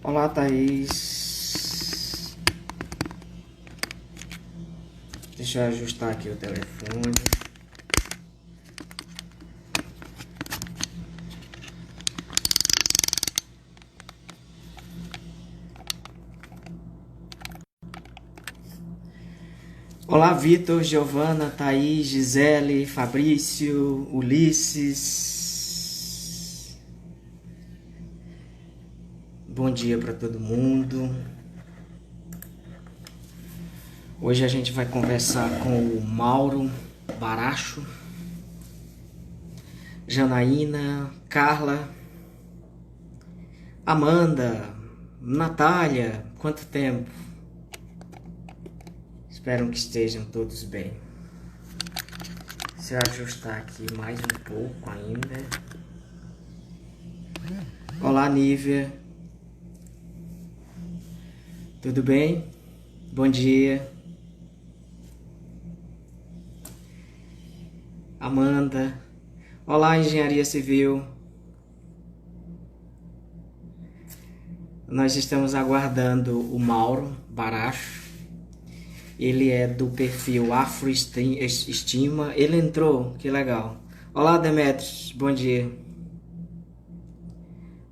Olá, Thaís. Deixa eu ajustar aqui o telefone. Olá, Vitor, Giovana, Thaís, Gisele, Fabrício, Ulisses. Bom dia para todo mundo. Hoje a gente vai conversar com o Mauro Baracho, Janaína, Carla, Amanda, Natália. Quanto tempo? Espero que estejam todos bem. Se eu ajustar aqui mais um pouco ainda. Olá, Nívia. Tudo bem? Bom dia. Amanda. Olá, Engenharia Civil. Nós estamos aguardando o Mauro Baracho. Ele é do perfil Afroestima. Ele entrou, que legal. Olá, Demetrios. Bom dia.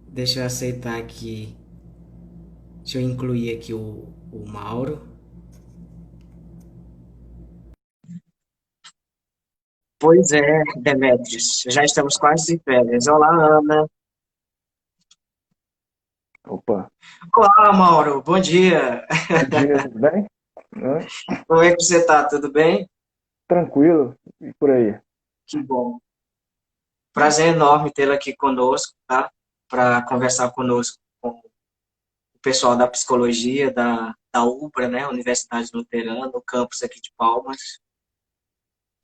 Deixa eu aceitar aqui. Deixa eu incluir aqui o Mauro. Pois é, Demetrios. Já estamos quase de férias. Olá, Ana. Opa, Olá, Mauro. Bom dia. bom dia, tudo bem? Hã? Como é que você está? Tudo bem? Tranquilo, e por aí? Que bom. Prazer enorme tê-la aqui conosco, tá? Para conversar conosco com o pessoal da psicologia da UBRA, né? Universidade Luterana, no campus aqui de Palmas. Hum.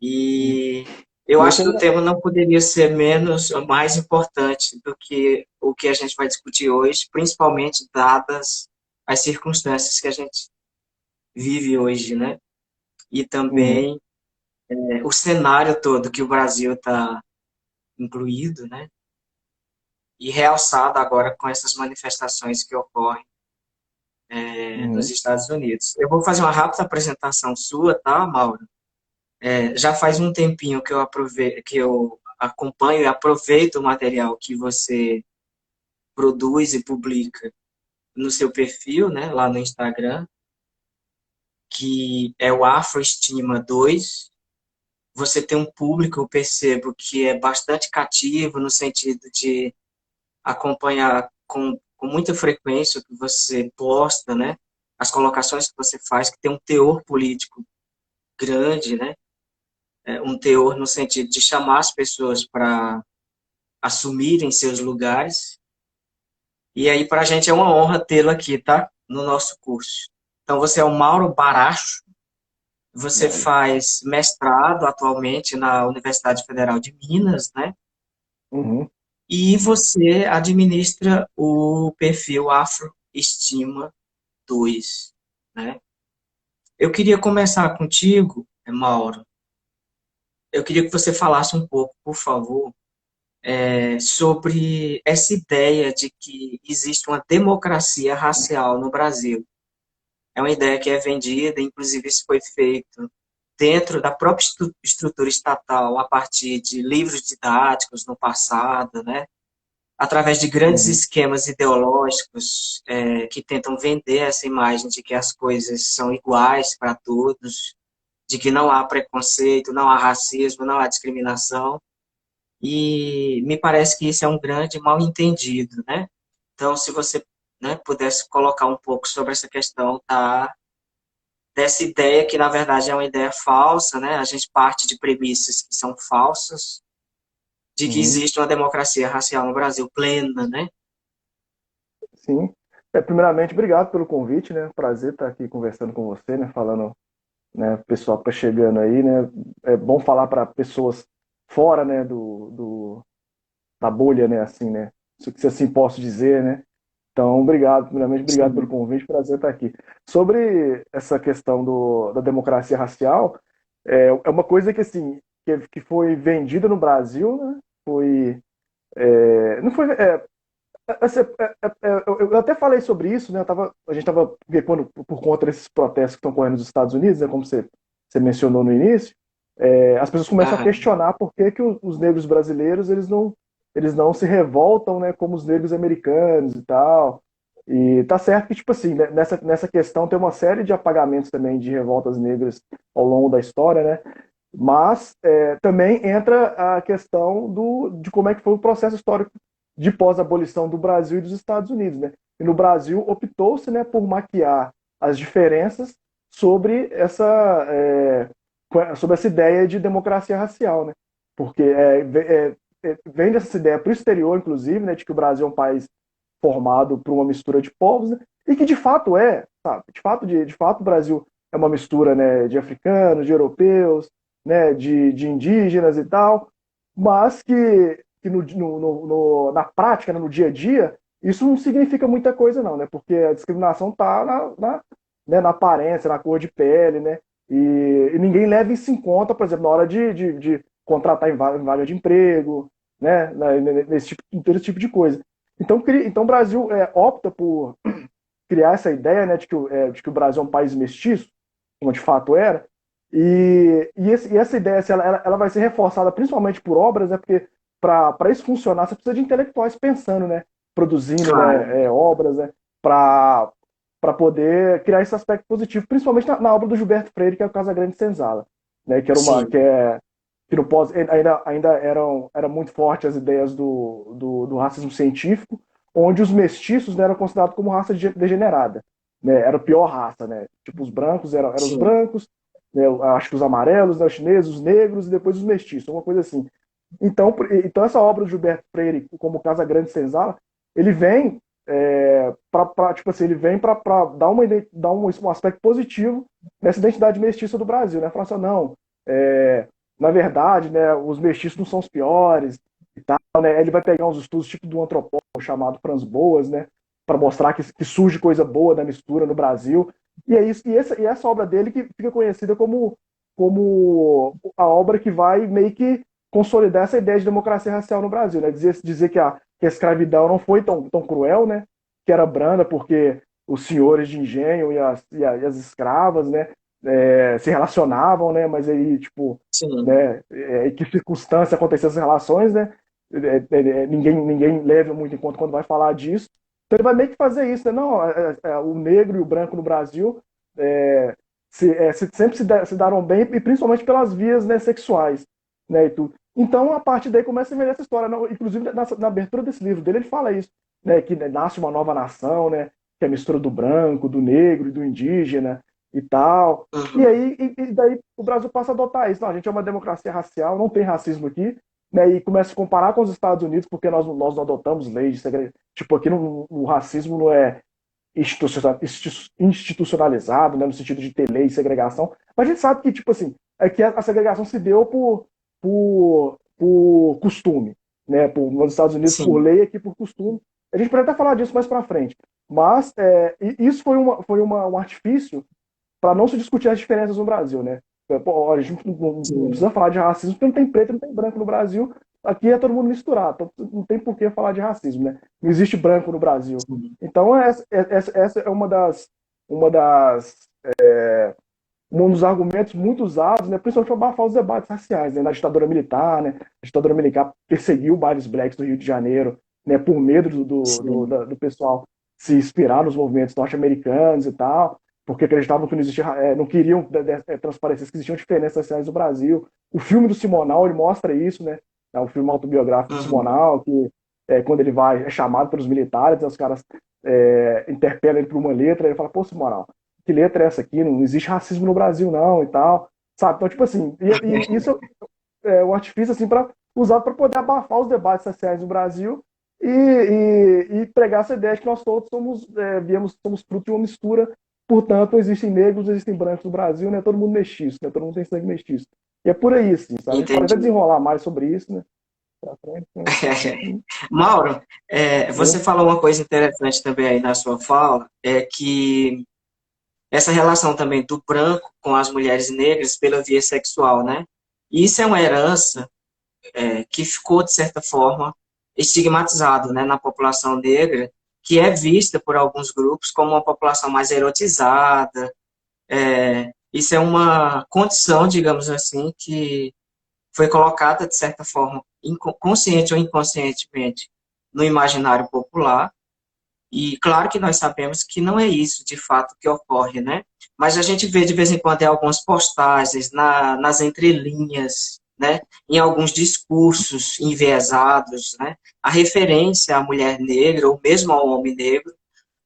E eu Eu acho que que o agradeço. tema não poderia ser menos ou mais importante do que o que a gente vai discutir hoje, principalmente dadas as circunstâncias que a gente vive hoje, né? E Uhum. também o cenário todo que o Brasil está incluído, né? E realçado agora com essas manifestações que ocorrem nos Uhum. Estados Unidos. Eu vou fazer uma rápida apresentação sua, tá, Mauro? Já faz um tempinho que que eu acompanho e aproveito o material que você produz e publica no seu perfil, né, lá no Instagram, que é o Afroestima 2. Você tem um público, eu percebo, que é bastante cativo no sentido de acompanhar com muita frequência o que você posta, né? As colocações que você faz, que tem um teor político grande, né? Um teor no sentido de chamar as pessoas para assumirem seus lugares. E aí, para a gente é uma honra tê-lo aqui, tá? No nosso curso. Então, você é o Mauro Baracho, você Olha. faz mestrado atualmente na Universidade Federal de Minas, né? Uhum. E você administra o perfil Afroestima 2, né? Eu queria começar contigo, Mauro. Eu queria que você falasse um pouco, por favor, sobre essa ideia de que existe uma democracia racial no Brasil. É uma ideia que é vendida, inclusive isso foi feito dentro da própria estrutura estatal, a partir de livros didáticos no passado, né? Através de grandes Uhum. esquemas ideológicos que tentam vender essa imagem de que as coisas são iguais para todos, de que não há preconceito, não há racismo, não há discriminação. E me parece que isso é um grande mal-entendido, né? Então, se você, né, pudesse colocar um pouco sobre essa questão dessa ideia que, na verdade, é uma ideia falsa, né? A gente parte de premissas que são falsas, de que Uhum. existe uma democracia racial no Brasil plena, né? Sim. Primeiramente, obrigado pelo convite, né? Prazer estar aqui conversando com você, né? Falando, né? Pessoal que está chegando aí, né? É bom falar para pessoas fora, né? Da bolha, né? Assim, né? Se assim posso dizer, né? Então, obrigado, primeiramente, obrigado pelo Sim. convite, prazer estar aqui. Sobre essa questão da democracia racial, é uma coisa que, assim, que foi vendida no Brasil, né? Foi, não foi, Eu até falei sobre isso, né? A gente estava, por conta desses protestos que estão correndo nos Estados Unidos, né, como você mencionou no início, as pessoas começam a Aham. questionar por que, que os negros brasileiros eles não se revoltam, né, como os negros americanos e tal. E tá certo que, tipo assim, né, nessa questão tem uma série de apagamentos também de revoltas negras ao longo da história, né? Mas também entra a questão de como é que foi o processo histórico de pós-abolição do Brasil e dos Estados Unidos, né? E no Brasil optou-se, né, por maquiar as diferenças sobre sobre essa ideia de democracia racial, né? Porque vem dessa ideia para o exterior, inclusive, né, de que o Brasil é um país formado por uma mistura de povos, né? E que de fato sabe? De fato o Brasil é uma mistura, né, de africanos, de europeus, né, de indígenas e tal, mas que na prática, né, no dia a dia, isso não significa muita coisa não, né? Porque a discriminação está na aparência, na cor de pele, né? E ninguém leva isso em conta, por exemplo, na hora de contratar em vaga de emprego, né? Nesse tipo de coisa. Então o Brasil opta por criar essa ideia, né, de que o Brasil é um país mestiço, como de fato era, e essa ideia assim, ela vai ser reforçada principalmente por obras, né, porque para isso funcionar, você precisa de intelectuais pensando, né, produzindo, Claro. né, obras, né, para poder criar esse aspecto positivo, principalmente na obra do Gilberto Freire, que é o Casagrande Senzala, né, Sim. que no pós, ainda era muito forte as ideias do racismo científico, onde os mestiços, né, eram considerados como raça degenerada, né, era a pior raça, né, tipo os brancos eram os Sim. brancos, né, acho que os amarelos, né, os chineses, os negros e depois os mestiços, uma coisa assim. Então essa obra do Gilberto Freire, como Casa Grande Senzala, ele vem tipo assim, ele vem para dar um aspecto positivo nessa identidade mestiça do Brasil, né? Falar assim, não, é, na verdade, né, os mestiços não são os piores e tal, né? Ele vai pegar uns estudos tipo do antropólogo chamado Franz Boas, né, para mostrar que surge coisa boa da mistura no Brasil. E é isso, e essa obra dele que fica conhecida como a obra que vai meio que consolidar essa ideia de democracia racial no Brasil, né? Dizer que a escravidão não foi tão cruel, né? Que era branda porque os senhores de engenho e as escravas, né, se relacionavam, né? Mas aí, tipo, Sim. né, que circunstância aconteciam essas relações, né? Ninguém leva muito em conta quando vai falar disso. Então ele vai meio que fazer isso, né? Não, o negro e o branco no Brasil sempre se deram bem, e principalmente pelas vias, né, sexuais, né, e tudo. Então, a partir daí começa a ver essa história. Inclusive, na abertura desse livro dele, ele fala isso, né, que nasce uma nova nação, né, que é a mistura do branco, do negro e do indígena e tal. E Uhum. aí, e daí o Brasil passa a adotar isso. Não, a gente é uma democracia racial, não tem racismo aqui, né, e começa a comparar com os Estados Unidos, porque nós não adotamos leis de segregação. Tipo, aqui o racismo não é institucionalizado, né, no sentido de ter lei e segregação, mas a gente sabe que, tipo assim, é que a segregação se deu por costume, né, nos Estados Unidos por Sim. lei, aqui por costume. A gente pode até falar disso mais para frente, mas isso foi um artifício para não se discutir as diferenças no Brasil, né? Pô, a gente não Sim. precisa falar de racismo porque não tem preto e não tem branco no Brasil. Aqui é todo mundo misturado, então não tem por que falar de racismo, né? Não existe branco no Brasil. Sim. Então essa é uma das um dos argumentos muito usados, né, principalmente para abafar os debates raciais, né, na ditadura militar, né, a ditadura militar perseguiu vários blacks do Rio de Janeiro, né, por medo Sim. do pessoal se inspirar nos movimentos norte-americanos e tal, porque acreditavam que não existia, não queriam transparecer que existiam diferenças raciais no Brasil. O filme do Simonal, ele mostra isso, né, o filme autobiográfico do Uhum. Simonal, que quando ele é chamado pelos militares, os caras interpelam ele por uma letra, ele fala, pô, Simonal, que letra é essa aqui? Não existe racismo no Brasil, não, e tal. Sabe? Então, tipo assim, e isso é um artifício assim, usado para poder abafar os debates sociais no Brasil e pregar essa ideia de que nós todos somos fruto de uma mistura, portanto, existem negros, existem brancos no Brasil, né? Todo mundo mestiço, né? Todo mundo tem sangue mestiço. E é por aí, assim, sabe? A gente pode até Entendi. desenrolar mais sobre isso, né? Pra frente, né? Mauro, você Sim, falou uma coisa interessante também aí na sua fala, é que essa relação também do branco com as mulheres negras pela via sexual, né? E isso é uma herança que ficou, de certa forma, estigmatizado, né, na população negra, que é vista por alguns grupos como uma população mais erotizada. Isso é uma condição, digamos assim, que foi colocada, de certa forma, consciente ou inconscientemente, no imaginário popular. E claro que nós sabemos que não é isso, de fato, que ocorre, né? Mas a gente vê de vez em quando em algumas postagens, nas entrelinhas, né? Em alguns discursos enviesados, né? A referência à mulher negra, ou mesmo ao homem negro,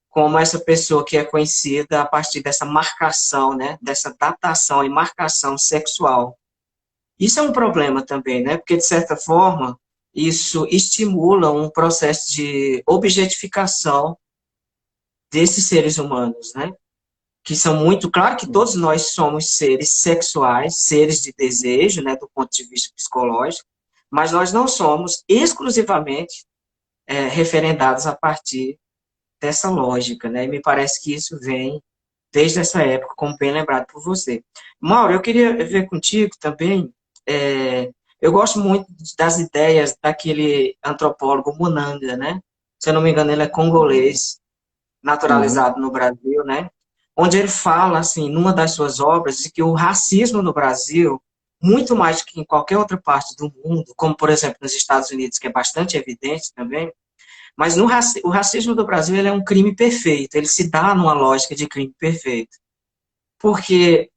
como essa pessoa que é conhecida a partir dessa marcação, né? Dessa datação e marcação sexual. Isso é um problema também, né? Porque, de certa forma, isso estimula um processo de objetificação desses seres humanos, né? Que são muito, claro que todos nós somos seres sexuais, seres de desejo, né, do ponto de vista psicológico, mas nós não somos exclusivamente referendados a partir dessa lógica, né? E me parece que isso vem desde essa época, como bem lembrado por você. Mauro, eu queria ver contigo também, eu gosto muito das ideias daquele antropólogo Munanga, né? Se eu não me engano, ele é congolês, Uhum. naturalizado no Brasil, né? Onde ele fala, assim, numa das suas obras, de que o racismo no Brasil, muito mais do que em qualquer outra parte do mundo, como, por exemplo, nos Estados Unidos, que é bastante evidente também, mas o racismo do Brasil ele é um crime perfeito, ele se dá numa lógica de crime perfeito. Porque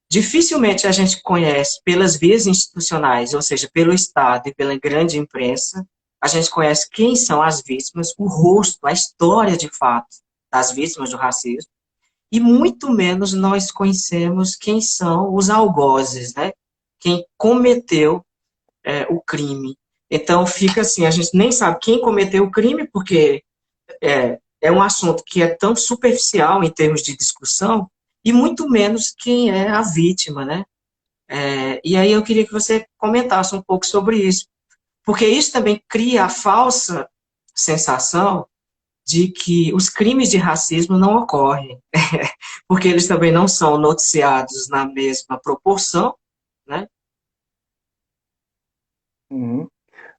dificilmente a gente conhece pelas vias institucionais, ou seja, pelo Estado e pela grande imprensa, a gente conhece quem são as vítimas, o rosto, a história de fato das vítimas do racismo, e muito menos nós conhecemos quem são os algozes, né? Quem cometeu o crime. Então fica assim, a gente nem sabe quem cometeu o crime, porque é um assunto que é tão superficial em termos de discussão, e muito menos quem é a vítima, né? E aí eu queria que você comentasse um pouco sobre isso, porque isso também cria a falsa sensação de que os crimes de racismo não ocorrem, porque eles também não são noticiados na mesma proporção, né? Uhum.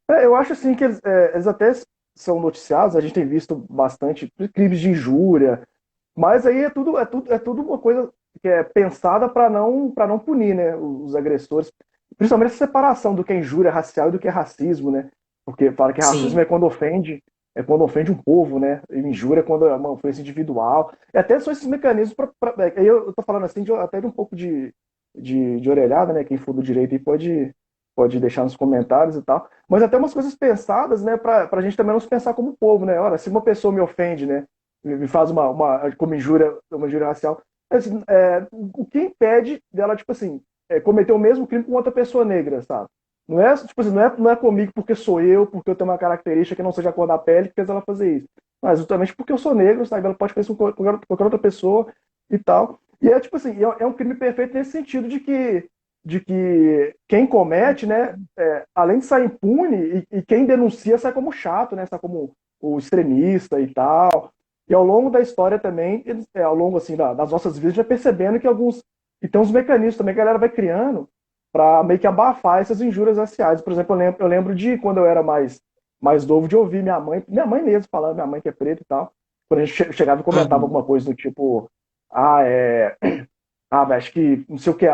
Eu acho assim que eles até são noticiados, a gente tem visto bastante crimes de injúria, mas aí é tudo uma coisa que é pensada para não punir, né, os agressores, principalmente essa separação do que é injúria racial e do que é racismo, né? Porque fala que racismo Sim, é quando ofende um povo, né? E injúria é quando é uma ofensa individual. E até são esses mecanismos aí eu tô falando assim até de um pouco de orelhada, né? Quem for do direito aí pode deixar nos comentários e tal. Mas até umas coisas pensadas, né, para a gente também não se pensar como povo, né? Ora, se uma pessoa me ofende, né, me faz como injúria, uma injúria racial, assim, o que impede dela, tipo assim, cometer o mesmo crime com outra pessoa negra, sabe? Não é, tipo assim, não é comigo porque sou eu, porque eu tenho uma característica que não seja a cor da pele que fez ela fazer isso. Mas justamente porque eu sou negro, sabe? Ela pode fazer isso com qualquer outra pessoa e tal. E é tipo assim, é um crime perfeito nesse sentido de que quem comete, né, além de sair impune, e quem denuncia sai como chato, né, sai como o extremista e tal. E ao longo da história também, ao longo assim, das nossas vidas, já percebendo que tem uns mecanismos também que a galera vai criando para meio que abafar essas injúrias raciais. Por exemplo, eu lembro de quando eu era mais novo, de ouvir minha mãe mesmo falando, minha mãe que é preta e tal, quando a gente chegava e comentava uhum, alguma coisa do tipo, ah, velho, acho que não sei o que,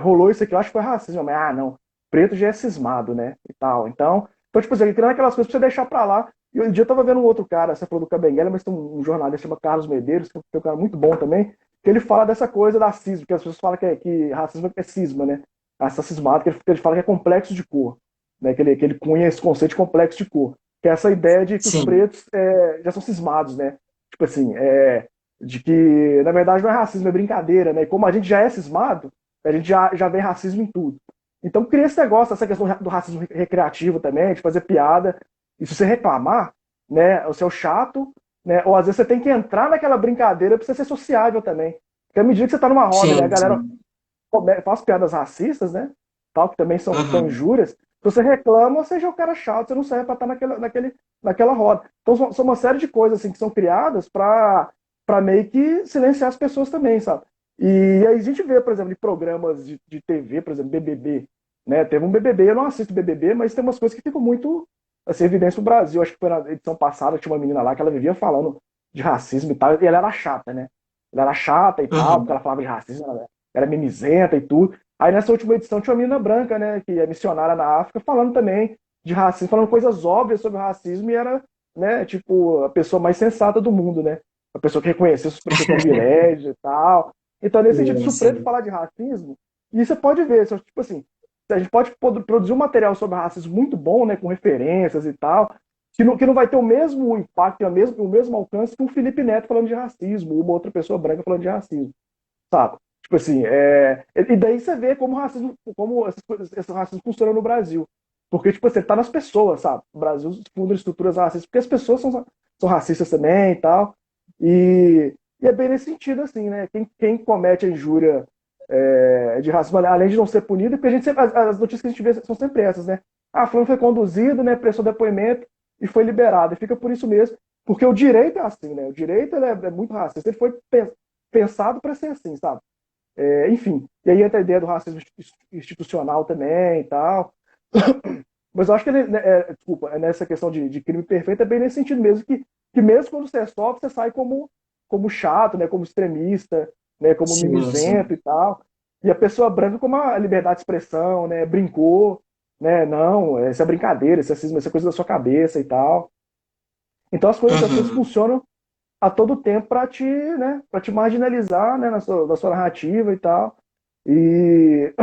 rolou isso aqui, eu acho que foi racismo. Mas, não, preto já é cismado, né? E tal. Então tipo assim, criando aquelas coisas pra você deixar pra lá. E um dia eu tava vendo um outro cara, você falou do Cabenguela, mas tem um jornalista chamado Carlos Medeiros, que é um cara muito bom também, que ele fala dessa coisa da cisma, que as pessoas falam que racismo é cisma, né? Essa cismada, que ele fala que é complexo de cor, né? Que ele cunha esse conceito de complexo de cor, que é essa ideia de que os sim, pretos já são cismados, né? Tipo assim, de que, na verdade, não é racismo, é brincadeira, né? E como a gente já é cismado, a gente já vê racismo em tudo. Então cria esse negócio, essa questão do racismo recreativo também, de fazer piada, e se você reclamar, né, o seu chato, né, ou às vezes você tem que entrar naquela brincadeira para você ser sociável também. Porque à medida que você está numa roda, né, a sim, galera sim, faz piadas racistas, né, tal, que também são uhum, injúrias, se você reclama, você já é o cara chato, você não serve para estar naquela roda. Então são uma série de coisas assim, que são criadas para meio que silenciar as pessoas também, sabe? E aí a gente vê, por exemplo, de programas de TV, por exemplo, BBB, né? Teve um BBB, eu não assisto BBB, mas tem umas coisas que ficam muito, assim, evidência no Brasil. Acho que foi na edição passada, tinha uma menina lá que ela vivia falando de racismo e tal, e ela era chata, né? Ela era chata e tal, porque Uhum. ela falava de racismo, ela era mimizenta e tudo. Aí nessa última edição tinha uma menina branca, né, que é missionária na África, falando também de racismo, falando coisas óbvias sobre o racismo, e era, né, tipo, a pessoa mais sensata do mundo, né? A pessoa que reconhecia seus privilégios e tal. Então, nesse sentido, se o preto Sim. falar de racismo, e você pode ver, tipo assim, a gente pode produzir um material sobre racismo muito bom, né, com referências e tal, que não vai ter o mesmo impacto, o mesmo alcance que um Felipe Neto falando de racismo, ou uma outra pessoa branca falando de racismo, sabe? Tipo assim, e daí você vê como o racismo, como essas coisas, esse racismo funciona no Brasil. Porque, tipo assim, tá nas pessoas, sabe? O Brasil funda estruturas racistas, porque as pessoas são racistas também e tal. E é bem nesse sentido, assim, né? Quem comete a injúria de racismo, além de não ser punido, porque a gente sempre, as notícias que a gente vê são sempre essas, né? Ah, fulano foi conduzido, né? Prestou depoimento e foi liberado. E fica por isso mesmo, porque o direito é assim, né? O direito é muito racista. Ele foi pensado para ser assim, sabe? Enfim, e aí entra a ideia do racismo institucional também e tal. Mas eu acho que, desculpa, nessa questão de crime perfeito é bem nesse sentido mesmo, que mesmo quando você sofre, você sai como chato, né, como extremista, né, como Sim, mimizento sim. e tal. E a pessoa branca como a liberdade de expressão, né, brincou, né, não, isso é brincadeira, isso é coisa da sua cabeça e tal. Então as coisas Uhum. funcionam a todo tempo para te marginalizar, né, na sua narrativa e tal. E,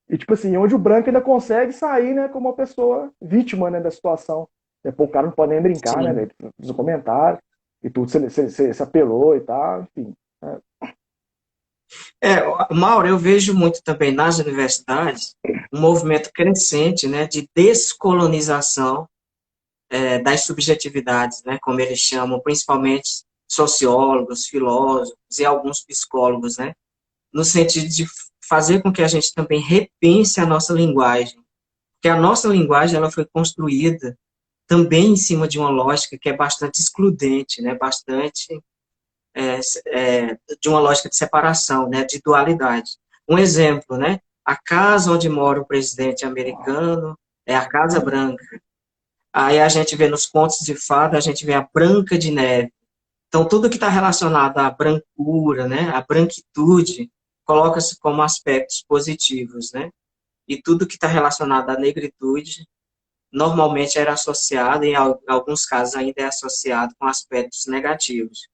e, tipo assim, onde o branco ainda consegue sair, né, como uma pessoa vítima, né, da situação. Pô, o cara não pode nem brincar, né, Sim. velho? Fiz um comentário e tudo, você apelou e tal, enfim. Mauro, eu vejo muito também nas universidades um movimento crescente, né, de descolonização das subjetividades, né, como eles chamam, principalmente sociólogos, filósofos e alguns psicólogos, né, no sentido de fazer com que a gente também repense a nossa linguagem, porque a nossa linguagem ela foi construída também em cima de uma lógica que é bastante excludente, né, bastante de uma lógica de separação, né, de dualidade. Um exemplo, né, a casa onde mora o presidente americano é a Casa Branca. Aí a gente vê nos contos de fada, a gente vê a Branca de Neve. Então, tudo que está relacionado à brancura, né, à branquitude, coloca-se como aspectos positivos, né? E tudo que está relacionado à negritude, normalmente era associado, em alguns casos ainda é associado com aspectos negativos.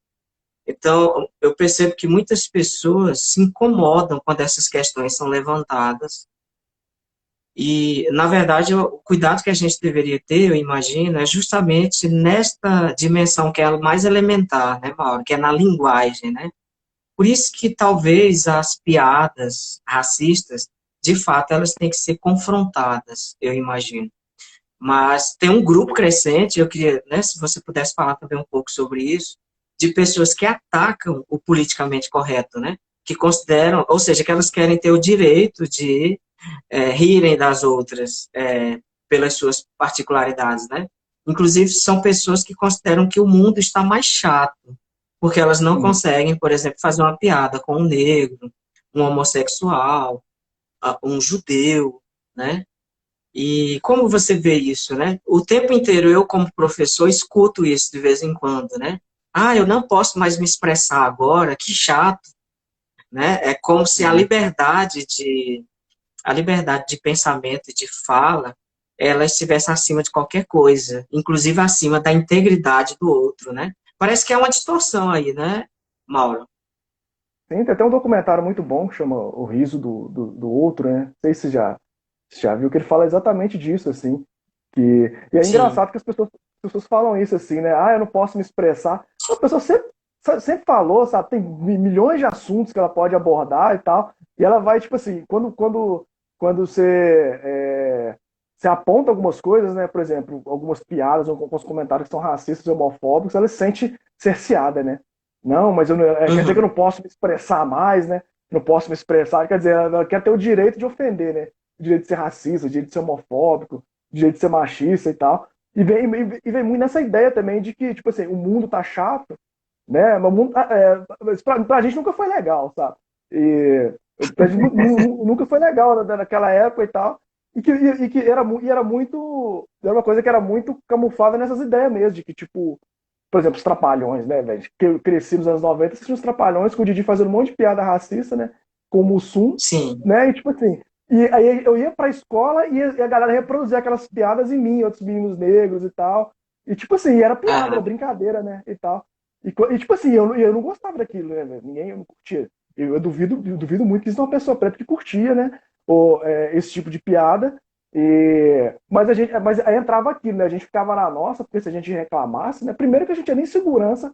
Então, eu percebo que muitas pessoas se incomodam quando essas questões são levantadas. E, na verdade, o cuidado que a gente deveria ter, eu imagino, é justamente nesta dimensão que é a mais elementar, né, Mauro? Que é na linguagem, né? Por isso que talvez as piadas racistas, de fato, elas têm que ser confrontadas, eu imagino. Mas tem um grupo crescente, eu queria, né, se você pudesse falar também um pouco sobre isso, de pessoas que atacam o politicamente correto, né? Que consideram, ou seja, que elas querem ter o direito de rirem das outras pelas suas particularidades, né? Inclusive, são pessoas que consideram que o mundo está mais chato, porque elas não Sim. conseguem, por exemplo, fazer uma piada com um negro, um homossexual, um judeu, né? E como você vê isso, né? O tempo inteiro eu, como professor, escuto isso de vez em quando, né? Ah, eu não posso mais me expressar agora, que chato, né? É como se a liberdade de pensamento e de fala, ela estivesse acima de qualquer coisa, inclusive acima da integridade do outro, né? Parece que é uma distorção aí, né, Mauro? Tem até um documentário muito bom que chama O Riso do Outro, né? Não sei se você já viu, que ele fala exatamente disso, assim. E é Sim. engraçado que as pessoas falam isso, assim, né? Ah, eu não posso me expressar. A pessoa sempre falou, sabe? Tem milhões de assuntos que ela pode abordar e tal. E ela vai, tipo assim, quando você aponta algumas coisas, né? Por exemplo, algumas piadas, alguns comentários que são racistas e homofóbicos, ela se sente cerceada, né? Não, mas quer dizer que eu Uhum. não posso me expressar mais, né? Não posso me expressar, quer dizer, ela quer ter o direito de ofender, né? O direito de ser racista, o direito de ser homofóbico, o direito de ser machista e tal. E vem muito nessa ideia também de que, tipo assim, o mundo tá chato, né? Mas o mundo, pra gente nunca foi legal, sabe? E pra gente nunca foi legal naquela época e tal. que era uma coisa que era muito camuflada nessas ideias mesmo, de que, tipo, por exemplo, os Trapalhões, né, velho? Que eu cresci nos anos 90, assisti os Trapalhões com o Didi fazendo um monte de piada racista, né? Com o Mussum, Sim. né? E tipo assim, e aí eu ia pra escola e a galera reproduzia aquelas piadas em mim, outros meninos negros e tal. E tipo assim, era piada, era Aham. brincadeira, né? E tal. E tipo assim, eu não gostava daquilo, né, velho? Ninguém eu não curtia. Eu duvido muito que isso é uma pessoa preta que curtia, né? Esse tipo de piada. Mas aí entrava aquilo, né? A gente ficava na nossa, porque se a gente reclamasse, né? Primeiro que a gente tinha nem segurança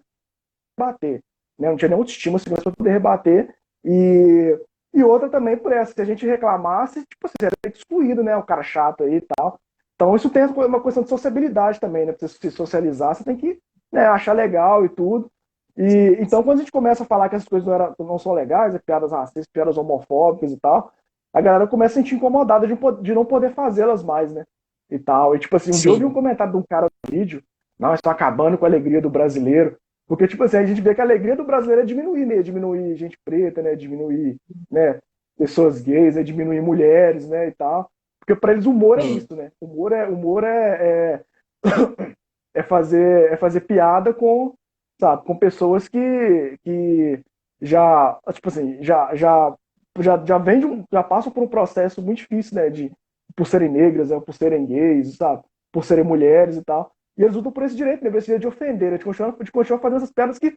para bater, né? Não tinha nem autoestima, segurança para poder rebater. E, e outra também por essa, se a gente reclamasse, tipo assim, era excluído, né? O cara chato aí e tal. Então isso tem uma questão de sociabilidade também, né? Pra você se socializar, você tem que, né, achar legal e tudo. Então, quando a gente começa a falar que essas coisas não são legais, piadas racistas, piadas homofóbicas e tal, a galera começa a se sentir incomodada de não poder fazê-las mais, né? E tal. E tipo assim, um dia eu vi um Sim. comentário de um cara no vídeo, não, estão acabando com a alegria do brasileiro. Porque, tipo assim, a gente vê que a alegria do brasileiro é diminuir, né? Diminuir gente preta, né? Diminuir, né? Pessoas gays, é diminuir mulheres, né? E tal. Porque para eles o humor é Sim. isso, né? Humor é fazer piada com, sabe, com pessoas que já, tipo assim, já passam por um processo muito difícil, né, por serem negras, né, por serem gays, sabe, por serem mulheres e tal. E eles lutam por esse direito, né, esse direito de ofender, né, de continuar fazendo essas piadas que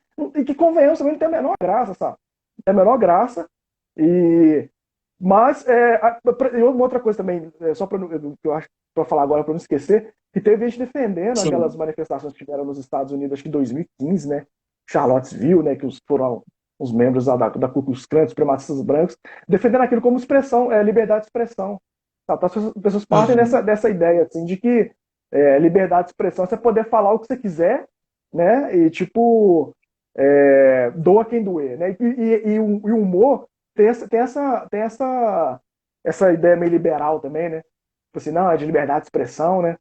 convenhamos também não tem a menor graça, sabe? Não tem a menor graça. E mas, uma outra coisa também, só para que eu acho para falar agora, para não esquecer, que teve gente defendendo aquelas Sim. manifestações que tiveram nos Estados Unidos, acho que em 2015, né? Charlottesville, né? Que foram os membros da Ku Klux Klan, supremacistas brancos, defendendo aquilo como expressão, liberdade de expressão. Tá? Então, as pessoas partem Uhum. dessa ideia, assim, de que liberdade de expressão é você poder falar o que você quiser, né? E, tipo, doa quem doer, né? E o humor tem essa ideia meio liberal também, né? Tipo assim, não, é de liberdade de expressão, né?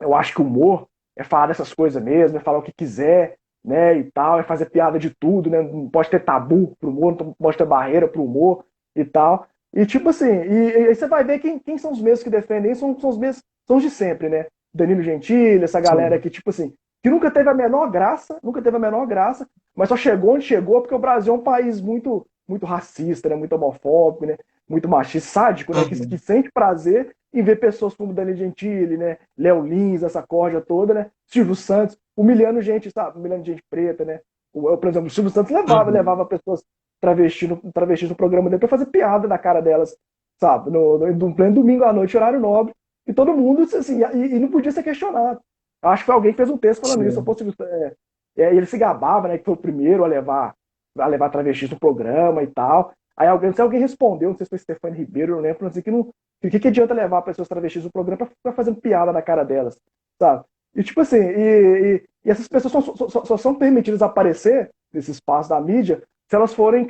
Eu acho que o humor é falar dessas coisas mesmo, é falar o que quiser, né? E tal, é fazer piada de tudo, né? Não pode ter tabu pro humor, não pode ter barreira pro humor e tal. E tipo assim, e aí você vai ver quem são os mesmos que defendem, são os mesmos, são os de sempre, né? Danilo Gentili, essa galera Sim. que, tipo assim, que nunca teve a menor graça, nunca teve a menor graça, mas só chegou onde chegou porque o Brasil é um país muito, muito racista, né? Muito homofóbico, né? Muito machista, sádico, né? Que Uhum. sente prazer em ver pessoas como Danilo Gentili, né? Léo Lins, essa corja toda, né? Silvio Santos, humilhando gente, sabe? Humilhando gente preta, né? Por exemplo, o Silvio Santos levava, Uhum. levava pessoas travestis no programa dele pra fazer piada na cara delas, sabe? No pleno domingo à noite, horário nobre, e todo mundo, assim, e não podia ser questionado. Acho que foi alguém que fez um texto falando isso. Sim. Ele se gabava, né? Que foi o primeiro a levar travestis no programa e tal. Aí não sei, alguém respondeu, não sei se foi Stefano Ribeiro, eu não lembro, assim, que não. O que adianta levar pessoas travestis no programa pra ficar fazendo piada na cara delas, sabe? E tipo assim, e essas pessoas só são permitidas aparecer nesse espaço da mídia se elas forem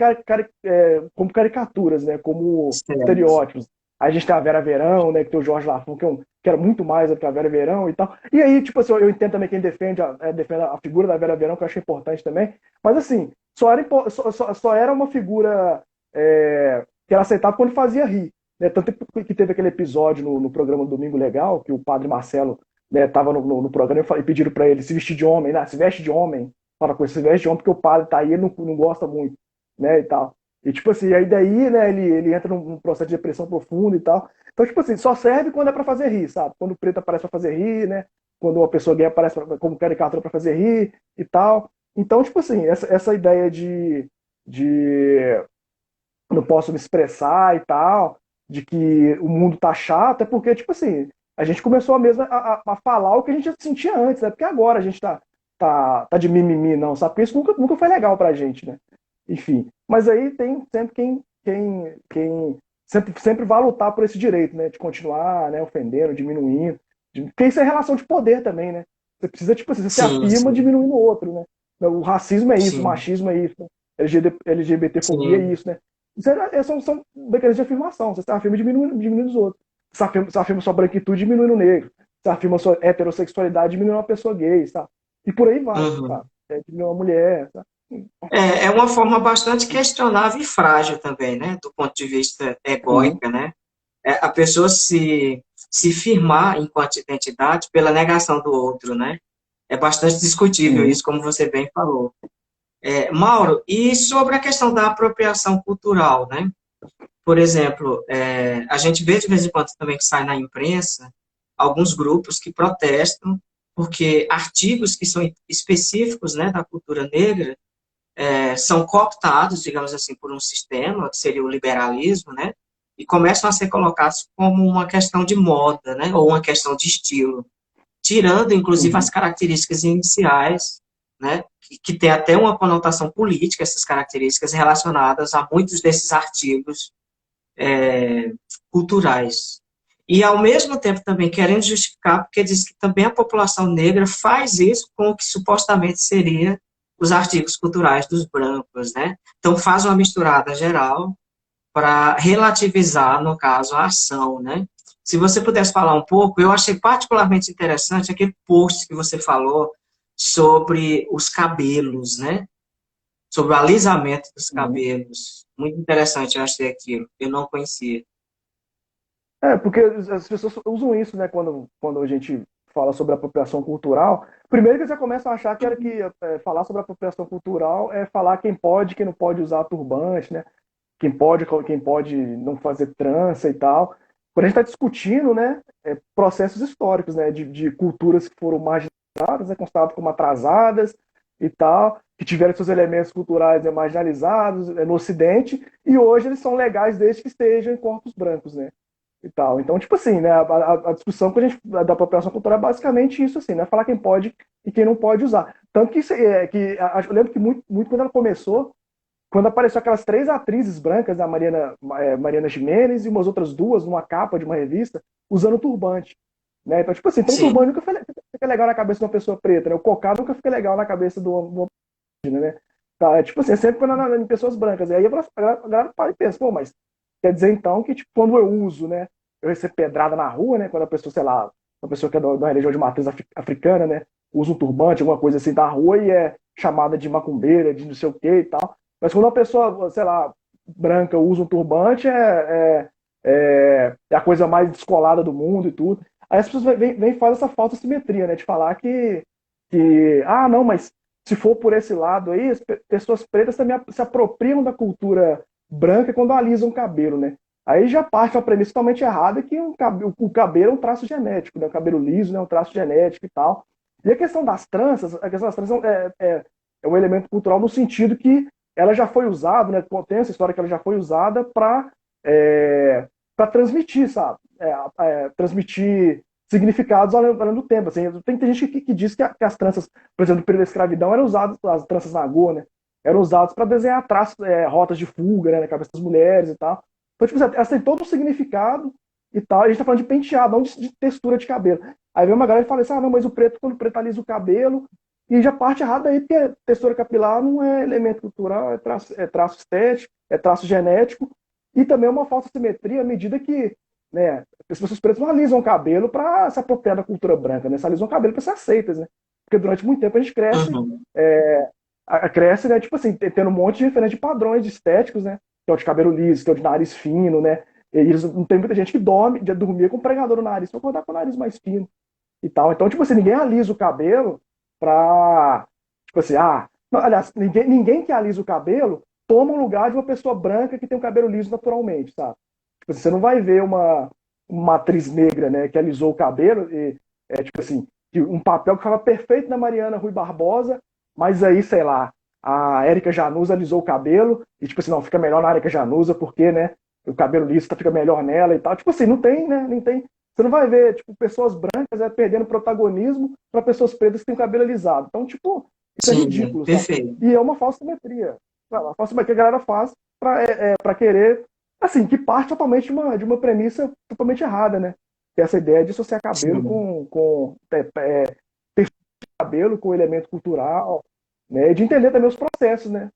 como caricaturas, né? Como Certo. estereótipos. Aí a gente tem a Vera Verão, né? Que tem o Jorge Lafon, que era muito mais do que a Vera Verão e tal. E aí, tipo assim, eu entendo também quem defende a figura da Vera Verão, que eu acho importante também. Mas assim, só era uma figura que era aceitável quando fazia rir. Né? Tanto que teve aquele episódio no programa Domingo Legal, que o padre Marcelo estava no programa e pediram para ele se vestir de homem, né? Se veste de homem, fala com ele, se veste de homem, porque o padre tá aí, ele não gosta muito, né? E tal. E tipo assim, aí daí, né, ele entra num processo de depressão profunda e tal. Então, tipo assim, só serve quando é para fazer rir, sabe? Quando o preto aparece para fazer rir, né? Quando uma pessoa gay aparece como caricatura para fazer rir e tal. Então, tipo assim, essa ideia de não posso me expressar e tal, de que o mundo tá chato, é porque, tipo assim, a gente começou mesmo a falar o que a gente já sentia antes, né? Porque agora a gente tá de mimimi, não, sabe? Porque isso nunca foi legal pra gente, né? Enfim. Mas aí tem sempre quem sempre vai lutar por esse direito, né? De continuar, né, ofendendo, diminuindo. Porque isso é relação de poder também, né? Você precisa, tipo assim, você se Sim, afirma sim. diminuindo o outro, né? O racismo é isso, o Sim. machismo é isso, né? LGBTfobia é Sim. isso, né? São mecanismos de afirmação. Você afirma diminuindo os outros. Você afirma sua branquitude diminuindo o negro. Você afirma sua heterossexualidade diminuindo uma pessoa gay, sabe? E por aí vai, Uhum. sabe? Diminuindo uma mulher, sabe? É uma forma bastante questionável e frágil também, né? Do ponto de vista Sim, egóica, né? a pessoa se firmar enquanto identidade pela negação do outro, né? É bastante discutível Sim. isso, como você bem falou. Mauro, e sobre a questão da apropriação cultural, né? Por exemplo, a gente vê de vez em quando também que sai na imprensa alguns grupos que protestam porque artigos que são específicos, né, da cultura negra são cooptados, digamos assim, por um sistema, que seria o liberalismo, né, e começam a ser colocados como uma questão de moda, né, ou uma questão de estilo, tirando, inclusive, as Uhum. características iniciais, né, que tem até uma conotação política, essas características relacionadas a muitos desses artigos culturais. E, ao mesmo tempo, também querendo justificar, porque diz que também a população negra faz isso com o que supostamente seria os artigos culturais dos brancos, né? Então, faz uma misturada geral para relativizar, no caso, a ação, né? Se você pudesse falar um pouco, eu achei particularmente interessante aquele post que você falou sobre os cabelos, né? Sobre o alisamento dos Uhum. cabelos. Muito interessante, eu achei aquilo. Eu não conhecia. Porque as pessoas usam isso, né, quando a gente fala sobre apropriação cultural. Primeiro que eles já começam a achar que era que falar sobre apropriação cultural é falar quem pode, quem não pode usar turbante, né? Quem pode não fazer trança e tal. Quando a gente está discutindo, né, processos históricos, né, de culturas que foram marginalizadas, né, consideradas como atrasadas e tal, que tiveram seus elementos culturais, né, marginalizados no Ocidente, e hoje eles são legais desde que estejam em corpos brancos, né, e tal. Então, tipo assim, né, a discussão que a gente, da apropriação cultural é basicamente isso, assim, né, falar quem pode e quem não pode usar. Tanto que, eu lembro que muito quando ela começou, quando apareceu aquelas três atrizes brancas, a Mariana Gimenez e umas outras duas, numa capa de uma revista, usando turbante. Né? Então, tipo assim, então o Sim. turbante nunca fica legal na cabeça de uma pessoa preta, né? O cocado nunca fica legal na cabeça do né? Tá, tipo assim, é sempre em pessoas brancas. E aí a galera para e pensa, pô, mas quer dizer então que tipo, quando eu uso, né, eu recebo pedrada na rua, né? Quando a pessoa, sei lá, uma pessoa que é da religião de matriz africana, né, usa um turbante, alguma coisa assim, na rua e é chamada de macumbeira, de não sei o que e tal. Mas quando uma pessoa, sei lá, branca usa um turbante, é a coisa mais descolada do mundo e tudo. Aí as pessoas vêm e fazem essa falsa simetria, né? De falar não, mas se for por esse lado aí, as pessoas pretas também se apropriam da cultura branca quando alisam o cabelo, né? Aí já parte uma premissa totalmente errada que o cabelo é um traço genético, né? O cabelo liso né? É um traço genético e tal. E a questão das tranças é um elemento cultural no sentido que ela já foi usada, né? Tem essa história que ela já foi usada para transmitir, sabe? Transmitir significados ao longo do tempo. Assim, tem gente que diz que as tranças, por exemplo, no período da escravidão, eram usadas, as tranças na Goa, né? Eram usadas para desenhar traços, rotas de fuga, né, na cabeça das mulheres e tal. Então, tipo, elas têm todo um significado e tal. E a gente tá falando de penteado, não de textura de cabelo. Aí vem uma galera e fala assim: não, mas quando o preto alisa o cabelo, e já parte errada aí, porque textura capilar não é elemento cultural, é traço estético, é traço genético, e também é uma falsa simetria à medida que né, as pessoas pretas não alisam o cabelo para se apropriar da cultura branca, né? Se alisam o cabelo para ser aceitas, né? Porque durante muito tempo a gente cresce, Uhum. né? Tipo assim, tendo um monte de diferentes padrões estéticos, né? Que é o de cabelo liso, que é o de nariz fino, né? E eles, não tem muita gente que dormia com um pregador no nariz para acordar com o nariz mais fino e tal. Então, tipo assim, ninguém alisa o cabelo pra, tipo assim, não, aliás, ninguém que alisa o cabelo toma o lugar de uma pessoa branca que tem o cabelo liso naturalmente, sabe? Tipo assim, você não vai ver uma atriz negra, né, que alisou o cabelo e, tipo assim, um papel que ficava perfeito na Mariana Rui Barbosa, mas aí, sei lá, a Érica Januza alisou o cabelo e, tipo assim, não, fica melhor na Érica Januza porque, né, o cabelo liso fica melhor nela e tal. Tipo assim, não tem, né, não tem. Você não vai ver, tipo, pessoas brancas perdendo protagonismo para pessoas pretas que têm o cabelo alisado. Então, tipo, isso é Sim, ridículo, sabe? perfeito. E é uma falsa simetria. Uma falsa simetria que a galera faz para querer, assim, que parte totalmente de uma premissa totalmente errada, né? Que é essa ideia de associar cabelo Sim, cabelo com elemento cultural, né? E de entender também os processos, né?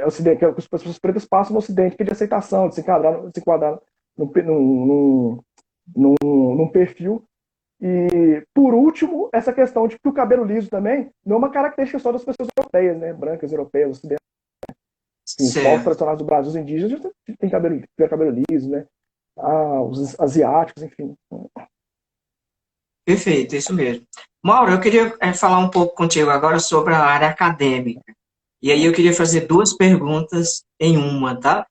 Ocidente, que as pessoas pretas passam no Ocidente, que é de aceitação, de se enquadrar num perfil. E, por último, essa questão de que o cabelo liso também não é uma característica só das pessoas europeias, né? Brancas, europeias, ocidentais. Enfim, os povos certo. tradicionais do Brasil, os indígenas, já tiveram cabelo liso, né? os asiáticos, enfim. Perfeito, isso mesmo. Mauro, eu queria falar um pouco contigo agora sobre a área acadêmica. E aí eu queria fazer duas perguntas em uma, tá?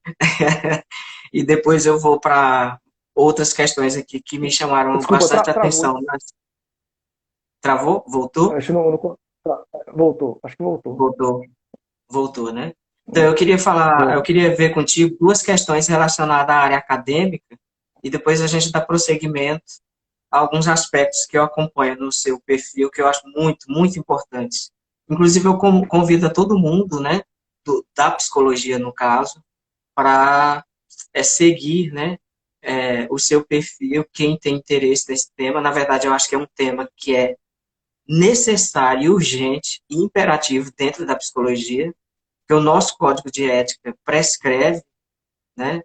E depois eu vou para outras questões aqui que me chamaram Desculpa, bastante travou. atenção. Travou? Voltou? Acho que voltou, acho que voltou. Voltou, voltou, né? Então eu queria falar, eu É. queria ver contigo duas questões relacionadas à área acadêmica e depois a gente dá prosseguimento a alguns aspectos que eu acompanho no seu perfil que eu acho muito, muito importantes. Inclusive eu convido a todo mundo, né, da psicologia no caso, para seguir, né, o seu perfil, quem tem interesse nesse tema. Na verdade, eu acho que é um tema que é necessário, urgente e imperativo dentro da psicologia, que o nosso código de ética prescreve, né,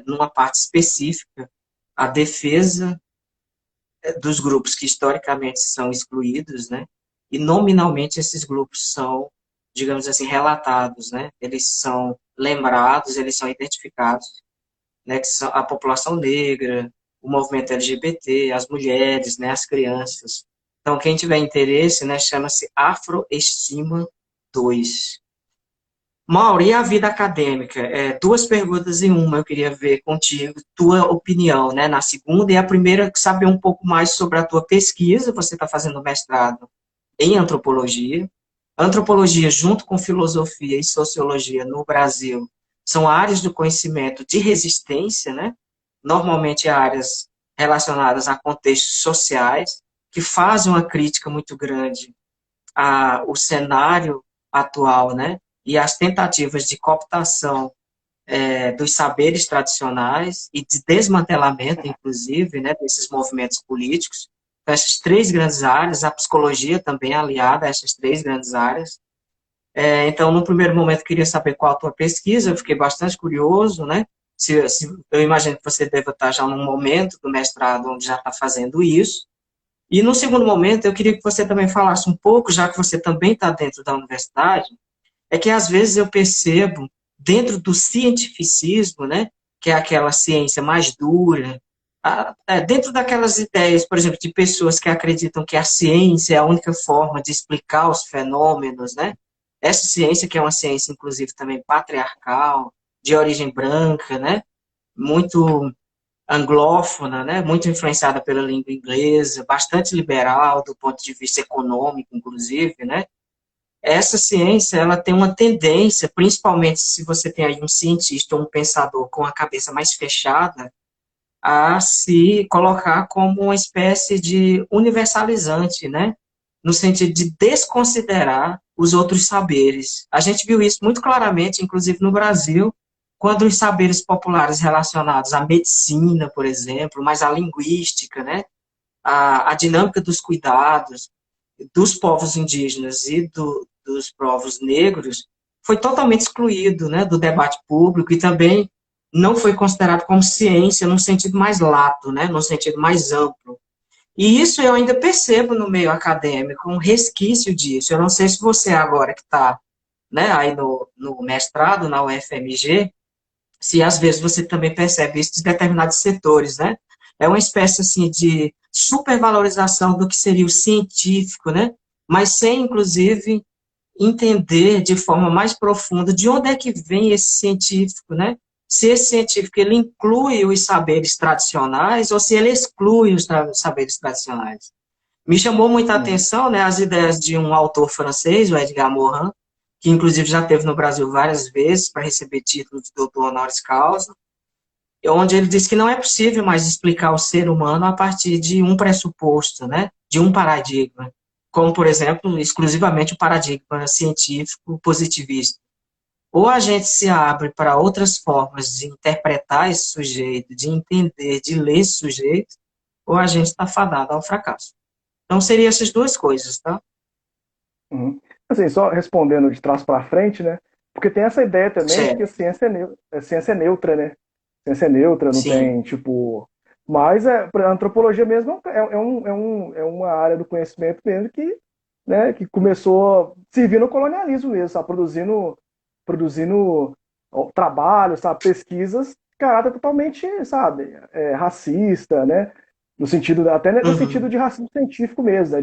numa parte específica, a defesa dos grupos que historicamente são excluídos, né, e nominalmente esses grupos são, digamos assim, relatados, né, eles são lembrados, eles são identificados, né, que são a população negra, o movimento LGBT, as mulheres, né, as crianças. Então, quem tiver interesse, né, chama-se Afroestima 2. Mauro, e a vida acadêmica? Duas perguntas em uma, eu queria ver contigo, tua opinião, né, na segunda, e a primeira, saber um pouco mais sobre a tua pesquisa, você está fazendo mestrado em antropologia. Antropologia, junto com filosofia e sociologia no Brasil, são áreas do conhecimento de resistência, né? Normalmente áreas relacionadas a contextos sociais, que fazem uma crítica muito grande ao cenário atual, né? E as tentativas de cooptação dos saberes tradicionais e de desmantelamento, inclusive, né, desses movimentos políticos. Então, essas três grandes áreas, a psicologia também é aliada a essas três grandes áreas. Então, no primeiro momento, eu queria saber qual a tua pesquisa, eu fiquei bastante curioso, né? Eu imagino que você deva estar já num momento do mestrado onde já está fazendo isso. E no segundo momento, eu queria que você também falasse um pouco, já que você também está dentro da universidade, é que às vezes eu percebo, dentro do cientificismo, né, que é aquela ciência mais dura, dentro daquelas ideias, por exemplo, de pessoas que acreditam que a ciência é a única forma de explicar os fenômenos, né? Essa ciência que é uma ciência, inclusive, também patriarcal, de origem branca, né? Muito anglófona, né? Muito influenciada pela língua inglesa, bastante liberal do ponto de vista econômico, inclusive, né? Essa ciência ela tem uma tendência, principalmente se você tem aí um cientista ou um pensador com a cabeça mais fechada, a se colocar como uma espécie de universalizante, né? No sentido de desconsiderar os outros saberes. A gente viu isso muito claramente, inclusive no Brasil, quando os saberes populares relacionados à medicina, por exemplo, mas à linguística, né? A dinâmica dos cuidados, dos povos indígenas e dos povos negros foi totalmente excluído, né, do debate público e também não foi considerado como ciência no sentido mais lato, né, no sentido mais amplo. E isso eu ainda percebo no meio acadêmico, um resquício disso. Eu não sei se você agora que está, né, aí no mestrado, na UFMG, se às vezes você também percebe isso de determinados setores, né? É uma espécie assim de supervalorização do que seria o científico, né? Mas sem inclusive entender de forma mais profunda de onde é que vem esse científico, né? Se esse científico ele inclui os saberes tradicionais ou se ele exclui os saberes tradicionais. Me chamou muita Uhum. atenção, né, as ideias de um autor francês, o Edgar Morin, que inclusive já esteve no Brasil várias vezes para receber título de doutor honoris causa, onde ele diz que não é possível mais explicar o ser humano a partir de um pressuposto, né, de um paradigma, como, por exemplo, exclusivamente o paradigma científico positivista. Ou a gente se abre para outras formas de interpretar esse sujeito, de entender, de ler esse sujeito, ou a gente está fadado ao fracasso. Então, seriam essas duas coisas, tá? Uhum. Assim, só respondendo de trás para frente, né? Porque tem essa ideia também de que a Certo. ciência ciência é neutra, né? Ciência é neutra, não Sim, tem, tipo. Mas a antropologia mesmo é uma área do conhecimento mesmo que, né, que começou servindo ao colonialismo mesmo, sabe? Produzindo ó, trabalhos, sabe? Pesquisas caráter totalmente, sabe, racista, né? No sentido, até no sentido Uhum. de racismo científico mesmo, né?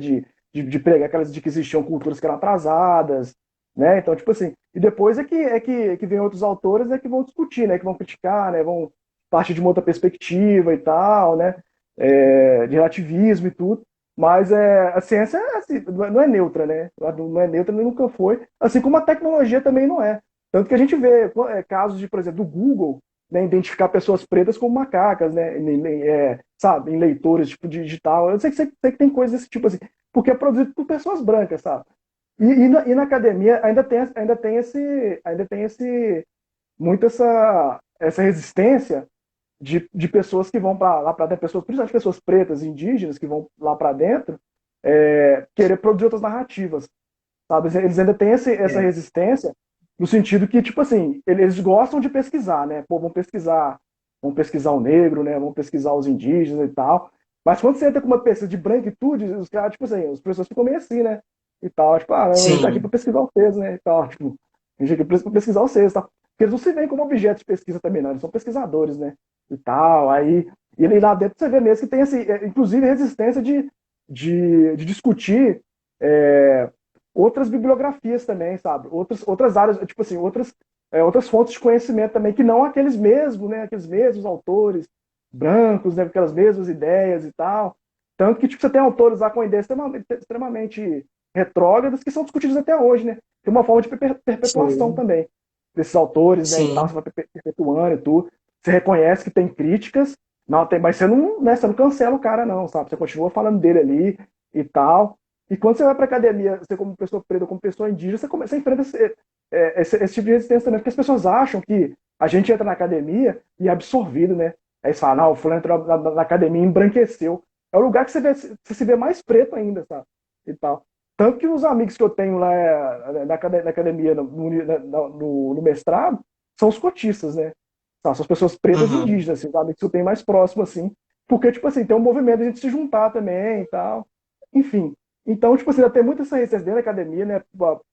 De pregar aquelas de que existiam culturas que eram atrasadas, né? Então, tipo assim, e depois é que vem outros autores, né, que vão discutir, né? Que vão criticar, né? Vão partir de uma outra perspectiva e tal, né? De relativismo e tudo. Mas a ciência assim, não é neutra, né? Não é neutra, nem nunca foi. Assim como a tecnologia também não é. Tanto que a gente vê casos de, por exemplo, do Google, né, identificar pessoas pretas como macacas, né, sabe, em leitores tipo digital. Eu sei que tem coisas desse tipo assim, porque é produzido por pessoas brancas, sabe? E na academia ainda tem muito essa resistência de pessoas que vão para lá para dentro, principalmente pessoas pretas, indígenas, que vão lá para dentro, querer produzir outras narrativas, sabe? Eles ainda têm essa É, resistência no sentido que, tipo assim, eles gostam de pesquisar, né? Pô, vão pesquisar o negro, né? Vão pesquisar os indígenas e tal. Mas quando você entra com uma pesquisa de branquitude, os caras, tipo assim, os professores ficam meio assim, né? E tal, tipo, a gente tá aqui para sim, pesquisar vocês, né? E tal, tipo, a gente tá aqui para pesquisar vocês, tá? Porque eles não se veem como objetos de pesquisa também, não. Eles são pesquisadores, né? E tal, aí... E lá dentro você vê mesmo que tem, assim, inclusive, resistência de discutir é, outras bibliografias também, sabe? Outras áreas, tipo assim, outras fontes de conhecimento também, que não aqueles mesmos, né? Aqueles mesmos autores brancos, né? Com aquelas mesmas ideias e tal. Tanto que, tipo, você tem autores lá com ideias extremamente retrógradas que são discutidos até hoje, né? Tem uma forma de perpetuação sim, também desses autores, né? E tal, você sim. vai perpetuando e tudo. Você reconhece que tem críticas, não tem, mas você não, né, você não cancela o cara, não, sabe? Você continua falando dele ali e tal. E quando você vai para academia, você como pessoa preta, como pessoa indígena, você enfrenta esse tipo de resistência também, porque as pessoas acham que a gente entra na academia e é absorvido, né? Aí você fala, não, o fulano entrou na academia e embranqueceu. É o lugar que você se vê mais preto ainda, sabe? E tal. Tanto que os amigos que eu tenho lá na academia, no mestrado, são os cotistas, né? São as pessoas pretas e Uhum. indígenas, assim, os amigos que eu tenho mais próximo, assim. Porque, tipo assim, tem um movimento de a gente se juntar também e tal. Enfim, então, tipo assim, ainda tem muita essa resistência dentro da academia, né,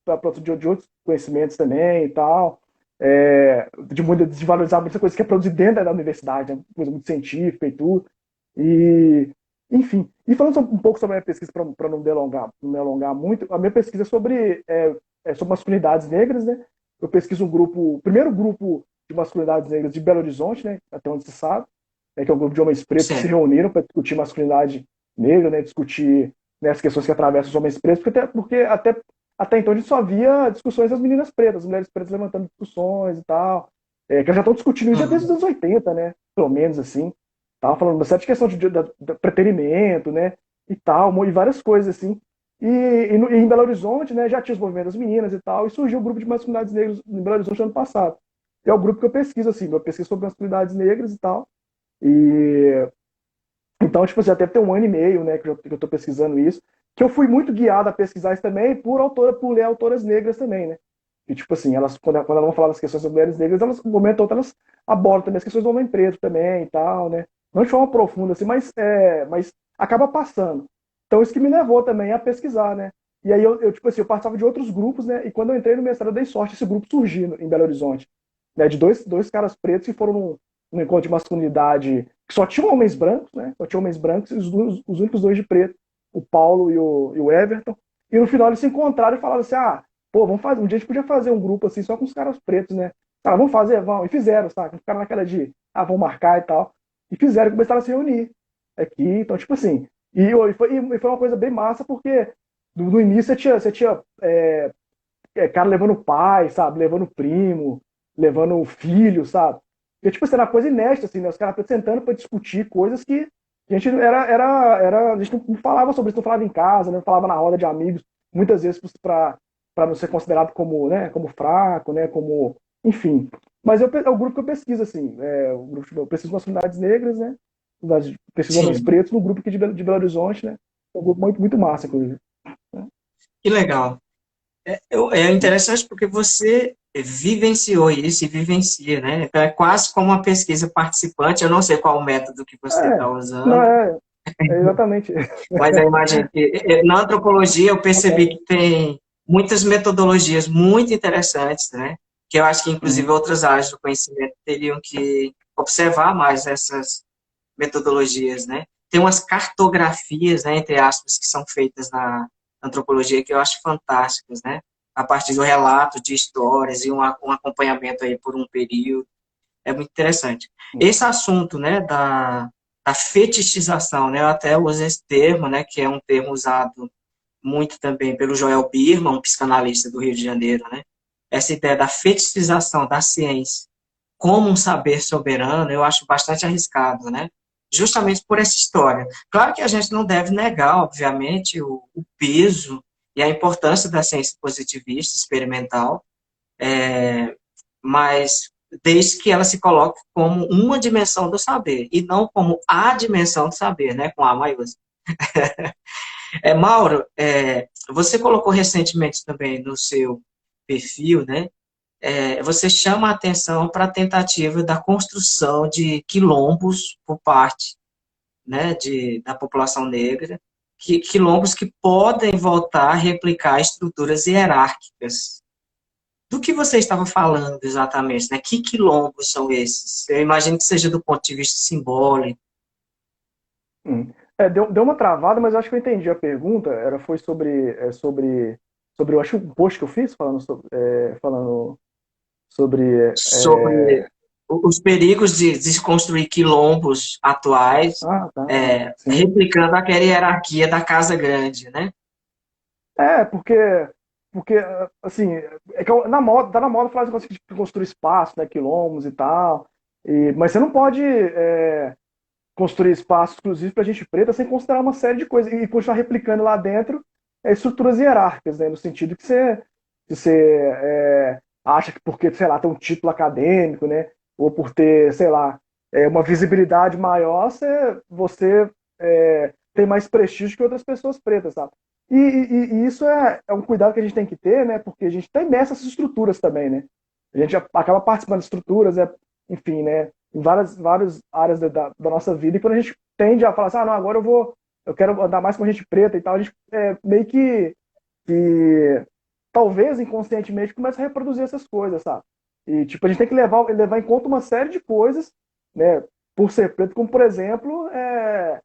para de outros conhecimentos também e tal, de valorizar muita coisa que é produzida dentro da universidade, né, coisa muito científica e tudo. E, enfim, e falando um pouco sobre a minha pesquisa, para não me alongar muito, a minha pesquisa é sobre masculinidades negras, né? Eu pesquiso o primeiro grupo de masculinidades negras de Belo Horizonte, né, até onde se sabe, que é um grupo de homens pretos que se Certo. reuniram para discutir masculinidade negra, né, discutir, né, as questões que atravessam os homens pretos, porque até então a gente só via discussões das meninas pretas, as mulheres pretas levantando discussões e tal, que elas já estão discutindo isso desde os Uhum. anos 80, né, pelo menos assim, tava falando bastante questão de preterimento, né, e tal, e várias coisas assim, e em Belo Horizonte, né, já tinha os movimentos das meninas e tal, e surgiu o grupo de masculinidades negras em Belo Horizonte ano passado. E é o grupo que eu pesquiso, assim, eu pesquiso sobre masculinidades negras e tal, e então, tipo assim, até tem um ano e meio, né, que eu tô pesquisando isso, que eu fui muito guiado a pesquisar isso também por ler autoras negras também, né? E, tipo assim, quando elas vão falar das questões das mulheres negras, elas, no momento todo, elas abordam também as questões do homem preto também e tal, né? Não de forma profunda, assim, mas acaba passando. Então, isso que me levou também a pesquisar, né? E aí, tipo assim, eu participava de outros grupos, né? E quando eu entrei no mestrado, eu dei sorte esse grupo surgindo em Belo Horizonte, né? De dois caras pretos que foram num encontro de masculinidade que só tinham homens brancos, né? Só tinha homens brancos e os únicos dois de preto, o Paulo e o Everton. E no final eles se encontraram e falaram assim: ah, pô, vamos fazer. Um dia a gente podia fazer um grupo assim, só com os caras pretos, né? Cara, vamos fazer, vamos. E fizeram, sabe? Ficaram naquela de, vamos marcar e tal. E fizeram, começaram a se reunir aqui. Então, tipo assim. E foi uma coisa bem massa, porque no início você tinha cara levando pai, sabe? Levando primo, levando filho, sabe? Porque, tipo, assim, era uma coisa inédita, assim, né? Os caras sentando para discutir coisas que a gente a gente não falava sobre isso, não falava em casa, né? Não falava na roda de amigos, muitas vezes para não ser considerado como, né, como fraco, né, como, enfim. Mas é o grupo que eu pesquiso, assim, o grupo eu pesquiso masculinidades negras, né, pesquiso homens Sim, pretos no grupo aqui de Belo Horizonte, né, é um grupo muito, muito massa, inclusive. Né? que legal. É interessante porque você vivenciou isso e vivencia, né? Então é quase como uma pesquisa participante. Eu não sei qual o método que você está Não, usando, é exatamente. mas eu imagino que na antropologia eu percebi que tem muitas metodologias muito interessantes, né? Que eu acho que inclusive Uhum. outras áreas do conhecimento teriam que observar mais essas metodologias, né? Tem umas cartografias, né, entre aspas, que são feitas na antropologia que eu acho fantásticas, né? A partir do relato de histórias e um acompanhamento aí por um período. É muito interessante. Esse assunto, né, da fetichização, né, eu até uso esse termo, né, que é um termo usado muito também pelo Joel Birman, um psicanalista do Rio de Janeiro, né? Essa ideia da fetichização da ciência como um saber soberano, eu acho bastante arriscado, né? Justamente por essa história. Claro que a gente não deve negar, obviamente, o peso e a importância da ciência positivista experimental, mas desde que ela se coloque como uma dimensão do saber e não como a dimensão do saber, né? Com A maiúsculo. Mauro, você colocou recentemente também no seu perfil, né? Você chama a atenção para a tentativa da construção de quilombos por parte, né, da população negra, quilombos que podem voltar a replicar estruturas hierárquicas. Do que você estava falando exatamente, né? Que quilombos são esses? Eu imagino que seja do ponto de vista simbólico. Deu uma travada, mas acho que eu entendi a pergunta. Foi sobre, eu acho, um post que eu fiz falando sobre. Sobre os perigos de se construir quilombos atuais, Ah, tá, sim. replicando aquela hierarquia da Casa Grande, né? Porque, assim, tá na moda falar de construir espaço, né, quilombos e tal, mas você não pode construir espaço exclusivo para gente preta sem considerar uma série de coisas e continuar replicando lá dentro estruturas hierárquicas, né, no sentido que você acha que porque, sei lá, tem um título acadêmico, né, ou por ter, sei lá, uma visibilidade maior, você tem mais prestígio que outras pessoas pretas, sabe? E isso é um cuidado que a gente tem que ter, né? Porque a gente está imerso nessas estruturas também, né? A gente acaba participando de estruturas, enfim, né? Em várias áreas da nossa vida. E quando a gente tende a falar assim, não, agora eu quero andar mais com gente preta e tal, a gente meio que talvez inconscientemente começa a reproduzir essas coisas, sabe? E tipo, a gente tem que levar em conta uma série de coisas, né? Por ser preto, como por exemplo, é,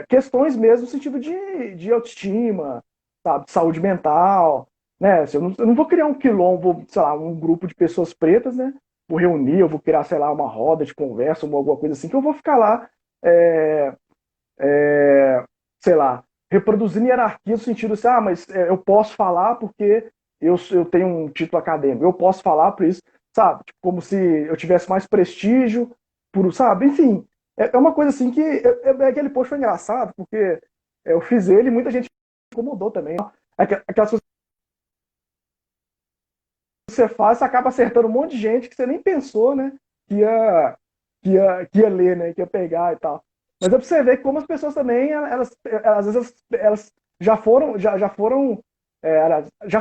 questões mesmo no sentido de autoestima, sabe, de saúde mental, né? Eu não vou criar um quilombo, sei lá, um grupo de pessoas pretas, né? Vou reunir, eu vou criar, sei lá, uma roda de conversa, ou alguma coisa assim, que eu vou ficar lá, é, é, sei lá, reproduzindo hierarquia no sentido assim, mas eu posso falar porque eu tenho um título acadêmico, eu posso falar por isso, sabe? Tipo, como se eu tivesse mais prestígio, sabe? Enfim, é uma coisa assim que aquele post foi engraçado, porque eu fiz ele e muita gente incomodou também. Aquelas coisas que você faz, você acaba acertando um monte de gente que você nem pensou, né? Que ia, que ia ler, né? Que ia pegar e tal. Mas é pra você ver como as pessoas também, às vezes, elas já foram, já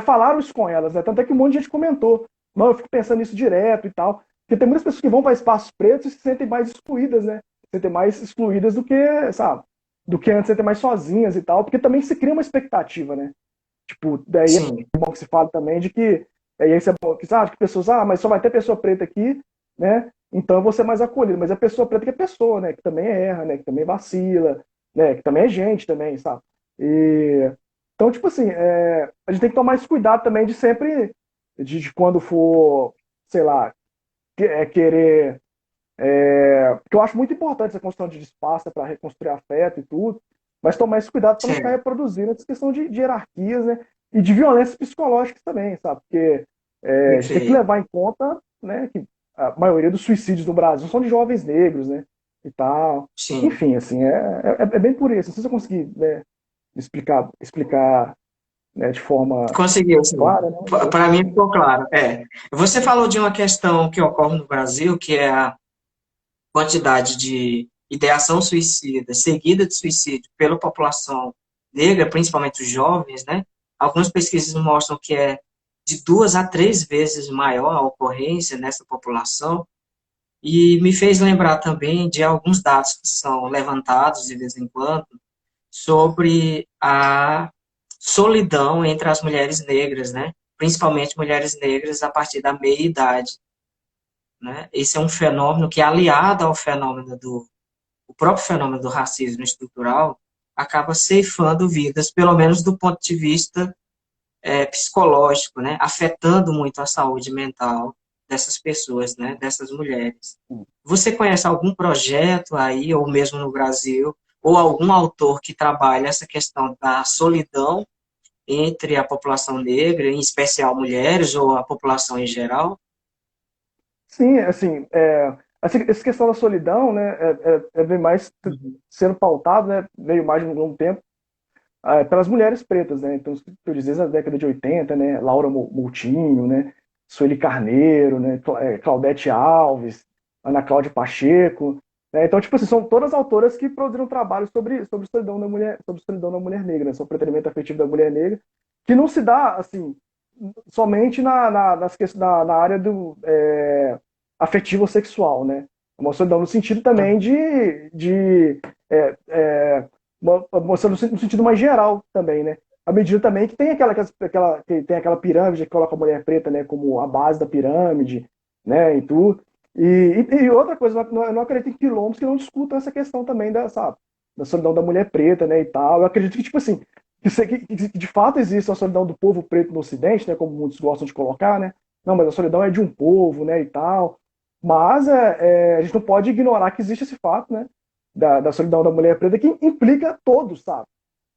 falaram isso com elas, né? Tanto é que um monte de gente comentou. Não, eu fico pensando nisso direto e tal. Porque tem muitas pessoas que vão para espaços pretos e se sentem mais excluídas, né? Se sentem mais excluídas do que, sabe? Do que antes, se sentem mais sozinhas e tal. Porque também se cria uma expectativa, né? Tipo, daí é Sim, bom que se fala também de que isso é bom, que pessoas, mas só vai ter pessoa preta aqui, né? Então eu vou ser mais acolhido. Mas a pessoa preta que é pessoa, né? Que também erra, né? Que também vacila, né? Que também é gente também, sabe? Então, tipo assim, a gente tem que tomar esse cuidado também de sempre, de quando for, sei lá, querer. Porque eu acho muito importante essa construção de espaço para reconstruir afeto e tudo, mas tomar esse cuidado para não ficar sim, reproduzindo essa questão de hierarquias, né? E de violências psicológicas também, sabe? Porque a gente tem que perfeito. levar em conta, né, que a maioria dos suicídios no Brasil são de jovens negros, né? E tal. Sim, Enfim, assim, é bem por isso. Não sei se eu consegui, né, explicar, né, de forma conseguiu, sim. clara, né? Para mim ficou claro. Você falou de uma questão que ocorre no Brasil, que é a quantidade de ideação suicida, seguida de suicídio pela população negra, principalmente os jovens, né? Algumas pesquisas mostram que é de 2 a 3 vezes maior a ocorrência nessa população, e me fez lembrar também de alguns dados que são levantados de vez em quando sobre a solidão entre as mulheres negras, né? Principalmente mulheres negras a partir da meia-idade, né? Esse é um fenômeno que, aliado ao fenômeno o próprio fenômeno do racismo estrutural, acaba ceifando vidas, pelo menos do ponto de vista psicológico, né? Afetando muito a saúde mental dessas pessoas, né? Dessas mulheres. Você conhece algum projeto aí, ou mesmo no Brasil, ou algum autor que trabalha essa questão da solidão entre a população negra, em especial mulheres, ou a população em geral? Sim, assim, essa questão da solidão, né, vem mais Uhum. sendo pautado, né, veio mais de um longo tempo, pelas mulheres pretas, né, então, eu dizia na década de 80, né, Laura Moutinho, né, Sueli Carneiro, né, Claudete Alves, Ana Cláudia Pacheco, né, então, tipo assim, são todas autoras que produziram trabalho sobre solidão da mulher, sobre solidão da mulher negra, né, sobre o preterimento afetivo da mulher negra, que não se dá, assim, somente na área afetivo sexual, né? Uma solidão no sentido também de uma solidão no sentido mais geral também, né? À medida também que tem que tem aquela pirâmide que coloca a mulher preta, né, como a base da pirâmide, né, e tudo. E outra coisa, eu não acredito em quilombos que não discutam essa questão também da solidão da mulher preta, né, e tal. Eu acredito que, tipo assim, que de fato existe a solidão do povo preto no Ocidente, né, como muitos gostam de colocar, né? Não, mas a solidão é de um povo, né, e tal. Mas a gente não pode ignorar que existe esse fato, né, da solidão da mulher preta, que implica todos, sabe?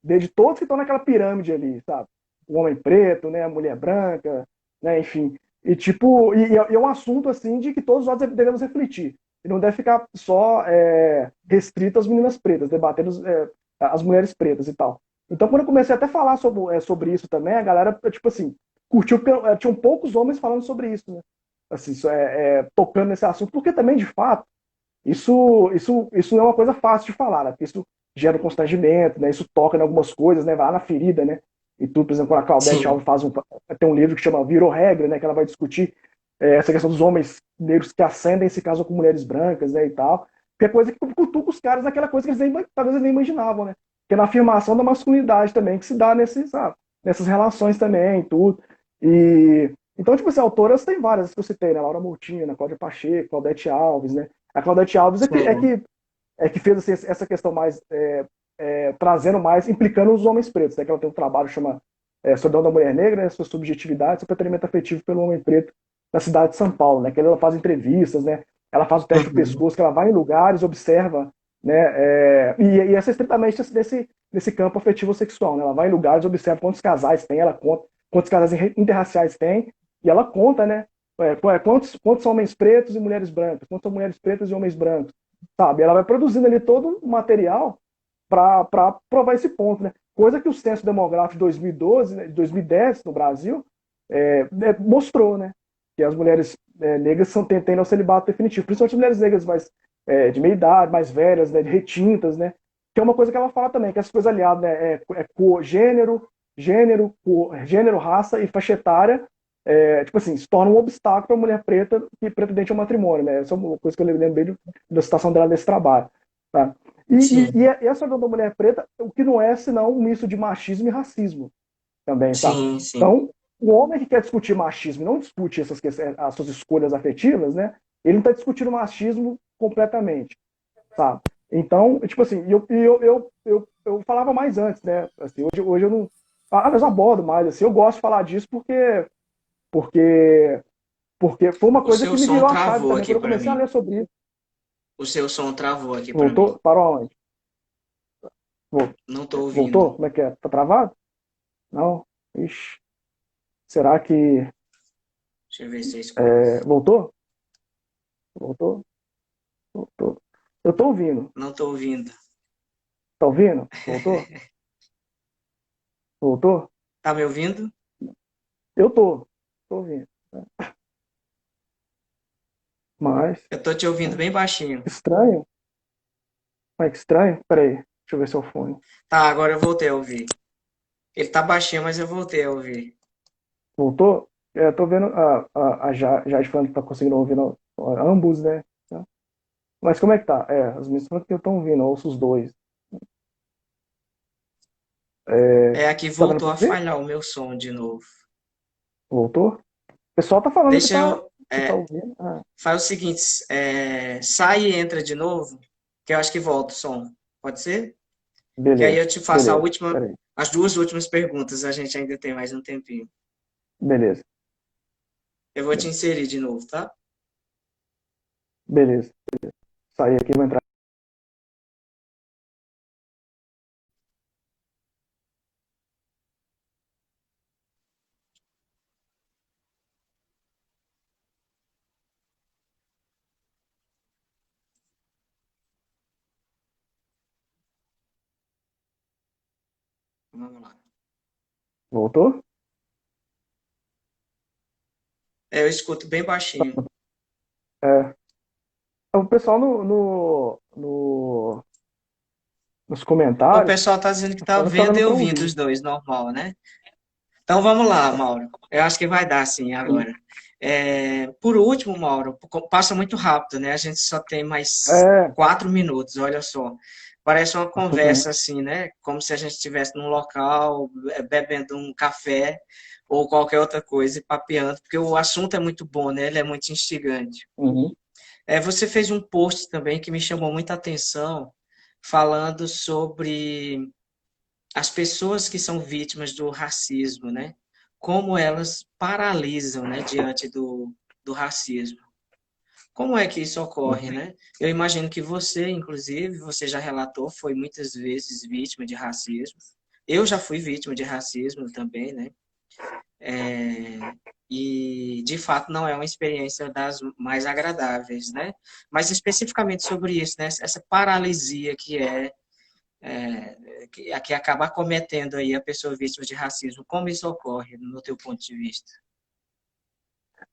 Desde todos que estão naquela pirâmide ali, sabe? O homem preto, né, a mulher branca, né, enfim. E tipo, é um assunto assim de que todos nós devemos refletir. E não deve ficar só restrito às meninas pretas, debatendo as mulheres pretas e tal. Então, quando eu comecei até a falar sobre isso também, a galera, tipo assim, curtiu, porque tinham poucos homens falando sobre isso, né? Assim, tocando nesse assunto, porque também, de fato, isso não é uma coisa fácil de falar, né? Porque isso gera um constrangimento, né? Isso toca em algumas coisas, né? Vai lá na ferida, né? E tudo, por exemplo, quando a Claudete Sim, Alves tem um livro que chama Virou Regra, né? Que ela vai discutir essa questão dos homens negros que ascendem e se casam com mulheres brancas, né? E tal. Que é coisa que cutuca os caras naquela coisa que talvez eles nem imaginavam, né? Que é na afirmação da masculinidade também, que se dá nessas relações também, tudo. E então, tipo assim, autoras tem várias que eu citei, né? Laura Moutinho, Cláudia Pacheco, Claudete Alves, né? A Claudete Alves sim. é que fez assim, essa questão mais trazendo mais, implicando os homens pretos, né? Que ela tem um trabalho que chama Solidão da Mulher Negra, né? Sua subjetividade, seu preterimento afetivo pelo homem preto na cidade de São Paulo, né? Que ela faz entrevistas, né? Ela faz o teste do Uhum. pescoço, que ela vai em lugares, observa, né? E essa é estritamente desse campo afetivo sexual, né? Ela vai em lugares, observa quantos casais tem, ela conta quantos casais interraciais tem, e ela conta, né? Quantos são homens pretos e mulheres brancas, quantos são mulheres pretas e homens brancos, sabe? Ela vai produzindo ali todo um material para provar esse ponto, né? Coisa que o censo demográfico de 2012, né, de 2010 no Brasil mostrou, né? Que as mulheres negras tendem ao celibato definitivo, principalmente as mulheres negras mais de meia idade, mais velhas, né, de retintas, né? Que é uma coisa que ela fala também, que essas coisas aliadas, né, cor, gênero, raça e faixa etária, tipo assim, se torna um obstáculo para a mulher preta que pretende ao matrimônio, né? Essa é uma coisa que eu lembrei da citação dela nesse trabalho, tá? Sim, E essa da mulher preta, o que não é senão um misto de machismo e racismo também, sabe? sim, sim. Então, o homem que quer discutir machismo e não discute as suas escolhas afetivas, né? Ele não está discutindo machismo completamente, sabe? Então, tipo assim, eu falava mais antes, né? Assim, hoje eu não. Mas eu abordo mais, assim, eu gosto de falar disso porque, porque foi uma O coisa seu que me som virou a chave travou também, aqui quando eu para comecei a mim. ler sobre isso. O seu som travou aqui para mim. Voltou? Parou aonde? Não estou ouvindo. Voltou? Como é que é? Tá travado? Não? Ixi. Será que. Deixa eu ver se eu escuto. Voltou? Voltou? Voltou. Eu tô ouvindo. Não estou ouvindo. Tá ouvindo? Voltou? Voltou? Tá me ouvindo? Eu tô. Tô ouvindo. Mas, Eu tô te ouvindo né, bem baixinho. estranho. Mas que estranho. Peraí. Deixa eu ver seu fone. Tá, agora eu voltei a ouvir. Ele tá baixinho, mas eu voltei a ouvir. Voltou? Eu tô vendo a Jade falando que tá conseguindo ouvir ambos, né? Mas como é que tá? As minhas falam que eu tô ouvindo, eu ouço os dois. É, aqui Tá dando voltou pra a ouvir? falhar o meu som de novo. Voltou? O pessoal tá falando que Deixa tá. eu. Você tá ouvindo? Ah, Faz o seguinte, sai e entra de novo, que eu acho que volta o som. Pode ser? Que aí beleza, eu te faço beleza. Peraí. as duas últimas perguntas, a gente ainda tem mais um tempinho. Beleza, Eu vou te inserir de novo, tá? beleza. Sair aqui, vou entrar. Vamos lá. Voltou? Eu escuto bem baixinho. É. O pessoal nos O comentários pessoal tá dizendo que tá tá falando que tá vendo dando e para ouvindo ouvir. os dois, normal, né? Então vamos lá, Mauro. Eu acho que vai dar sim agora. Por último, Mauro, passa muito rápido, né? A gente só tem mais É. 4 minutos, olha só. Parece uma conversa assim, né? Como se a gente estivesse num local, bebendo um café ou qualquer outra coisa e papeando, porque o assunto é muito bom, né? Ele é muito instigante. Uhum, Você fez um post também que me chamou muita atenção, falando sobre as pessoas que são vítimas do racismo, né? Como elas paralisam, né, diante do racismo. Como é que isso ocorre, uhum. né? Eu imagino que você, inclusive, você já relatou, foi muitas vezes vítima de racismo. Eu já fui vítima de racismo também, né? E, de fato, não é uma experiência das mais agradáveis, né? Mas especificamente sobre isso, né? Essa paralisia que acaba acometendo aí a pessoa vítima de racismo. Como isso ocorre, no teu ponto de vista?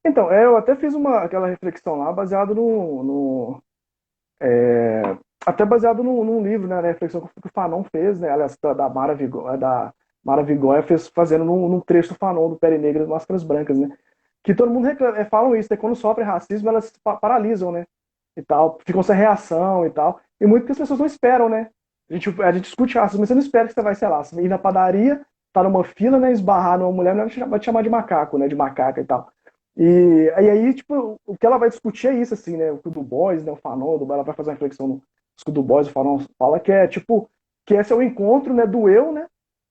Então, eu até fiz aquela reflexão lá, baseado até baseado num livro, né, na reflexão que o Fanon fez, né, aliás, da Mara Vigoya fez, fazendo num trecho do Fanon, do Pele Negra e Máscaras Brancas, né, que todo mundo falam isso, né, quando sofre racismo, elas se paralisam, né, e tal, ficam sem reação e tal, e muito que as pessoas não esperam, né, a gente discute racismo, mas você não espera que você vai, sei lá, ir na padaria, tá numa fila, né, esbarrar numa mulher, ela vai te chamar de macaco, né, de macaca e tal. E aí, tipo, o que ela vai discutir é isso, assim, né? O que o Du Bois, né, o Fanon, ela vai fazer uma reflexão no que o Du Bois, o Fanon fala que é, tipo, que esse é o encontro, né, do eu, né?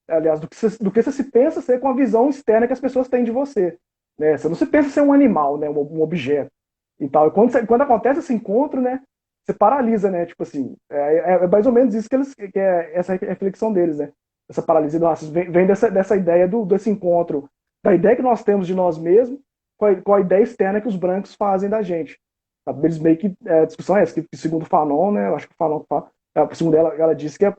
Aliás, do que você se pensa ser com a visão externa que as pessoas têm de você, né? Você não se pensa ser um animal, né, um objeto e tal. E quando acontece esse encontro, né, você paralisa, né? Tipo assim, é mais ou menos isso que é essa reflexão deles, né? Essa paralisia do racismo vem dessa ideia desse encontro, da ideia que nós temos de nós mesmos com a ideia externa que os brancos fazem da gente. Sabe? Eles meio que, a discussão é essa, que segundo o Fanon, né, eu acho que o Fanon fala, segundo ela disse que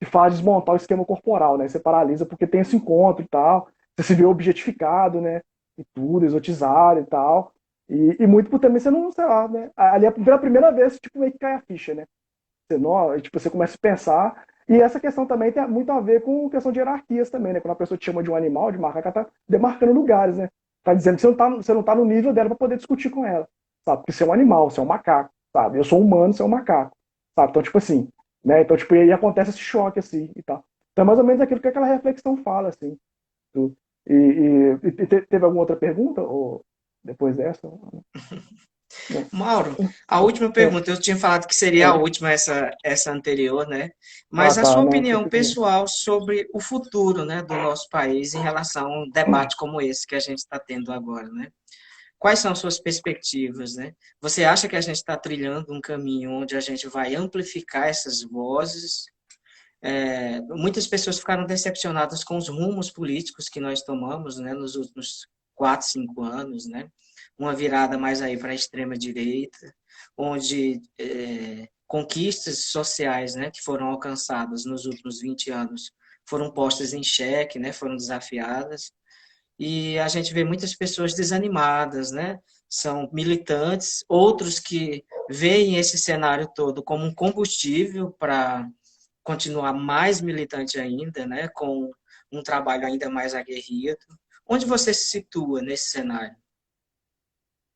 faz desmontar o esquema corporal, né, você paralisa porque tem esse encontro e tal, você se vê objetificado, né, e tudo, exotizado e tal, e muito por também você não, sei lá, né, ali pela primeira vez, tipo, meio que cai a ficha, né, você, não, tipo, você começa a pensar, e essa questão também tem muito a ver com questão de hierarquias também, né, quando a pessoa te chama de um animal, de macaco, ela tá demarcando lugares, né, tá dizendo que você não tá no nível dela para poder discutir com ela, sabe? Porque você é um animal, você é um macaco, sabe? Eu sou humano, você é um macaco, sabe? Então, tipo assim, né? Então, tipo, e aí acontece esse choque, assim, e tal. Então, é mais ou menos aquilo que aquela reflexão fala, assim. Tudo. Teve alguma outra pergunta? Ou depois dessa? Não. Mauro, a última É, pergunta, eu tinha falado que seria a é. última, essa anterior, né? Ah, Mas a tá, sua não, opinião sempre que... pessoal sobre o futuro, né, do nosso país em relação a um debate como esse que a gente está tendo agora, né? Quais são suas perspectivas, né? Você acha que a gente está trilhando um caminho onde a gente vai amplificar essas vozes? Muitas pessoas ficaram decepcionadas com os rumos políticos que nós tomamos, né, nos últimos 4, 5 anos, né? Uma virada mais aí para a extrema direita, onde conquistas sociais, né, que foram alcançadas nos últimos 20 anos foram postas em xeque, né, foram desafiadas, e a gente vê muitas pessoas desanimadas, né? São militantes, outros que veem esse cenário todo como um combustível para continuar mais militante ainda, né? Com um trabalho ainda mais aguerrido. Onde você se situa nesse cenário?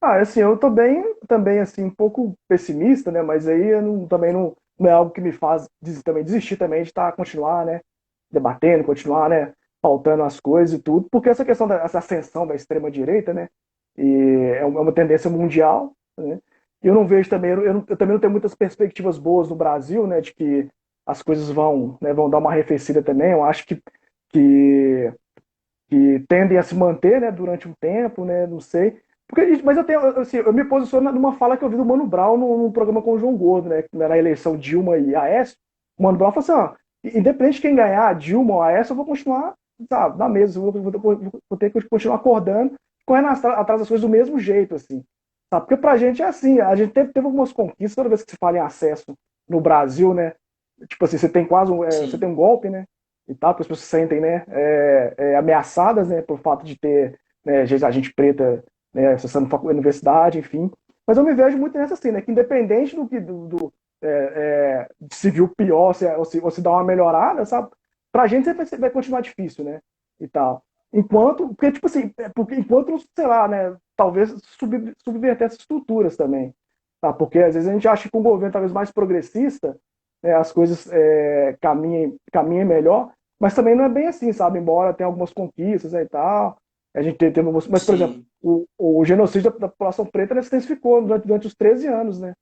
Ah, assim, eu tô bem, também, assim, um pouco pessimista, né? Mas aí eu também não é algo que me faz também desistir também de continuar, né? Debatendo, continuar, né? Pautando as coisas e tudo, porque essa questão dessa ascensão da extrema-direita, né? E é uma tendência mundial, né? Eu não vejo também, eu também não tenho muitas perspectivas boas no Brasil, né, de que as coisas vão, né, vão dar uma arrefecida também. Eu acho que, que tendem a se manter, né, durante um tempo, né, não sei. Porque, mas eu tenho, assim, eu me posiciono numa fala que eu vi do Mano Brown num programa com o João Gordo, né, na eleição Dilma e Aécio. O Mano Brown falou assim, ó, independente de quem ganhar, Dilma ou Aécio, eu vou continuar, sabe, na mesa, vou ter que continuar acordando, correndo atrás das coisas do mesmo jeito, assim. Sabe? Porque pra gente é assim, a gente teve algumas conquistas, toda vez que se fala em acesso no Brasil, né, tipo assim, você tem quase você tem Sim, um golpe, né, e tal, porque as pessoas se sentem, né, ameaçadas, né, por fato de ter, né, a gente preta, né, acessando universidade, enfim. Mas eu me vejo muito nessa assim, né, que independente de se viu pior ou se dá uma melhorada, sabe, pra gente sempre vai continuar difícil, né, e tal. Porque, tipo assim, porque enquanto, sei lá, né, talvez subverter essas estruturas também, tá? Porque às vezes a gente acha que com um governo talvez mais progressista, né, as coisas caminhem melhor, mas também não é bem assim, sabe? Embora tenha algumas conquistas, né, e tal. A gente tem algumas. Mas, por exemplo, sim, o genocídio da população preta né, se intensificou durante os 13 anos, né?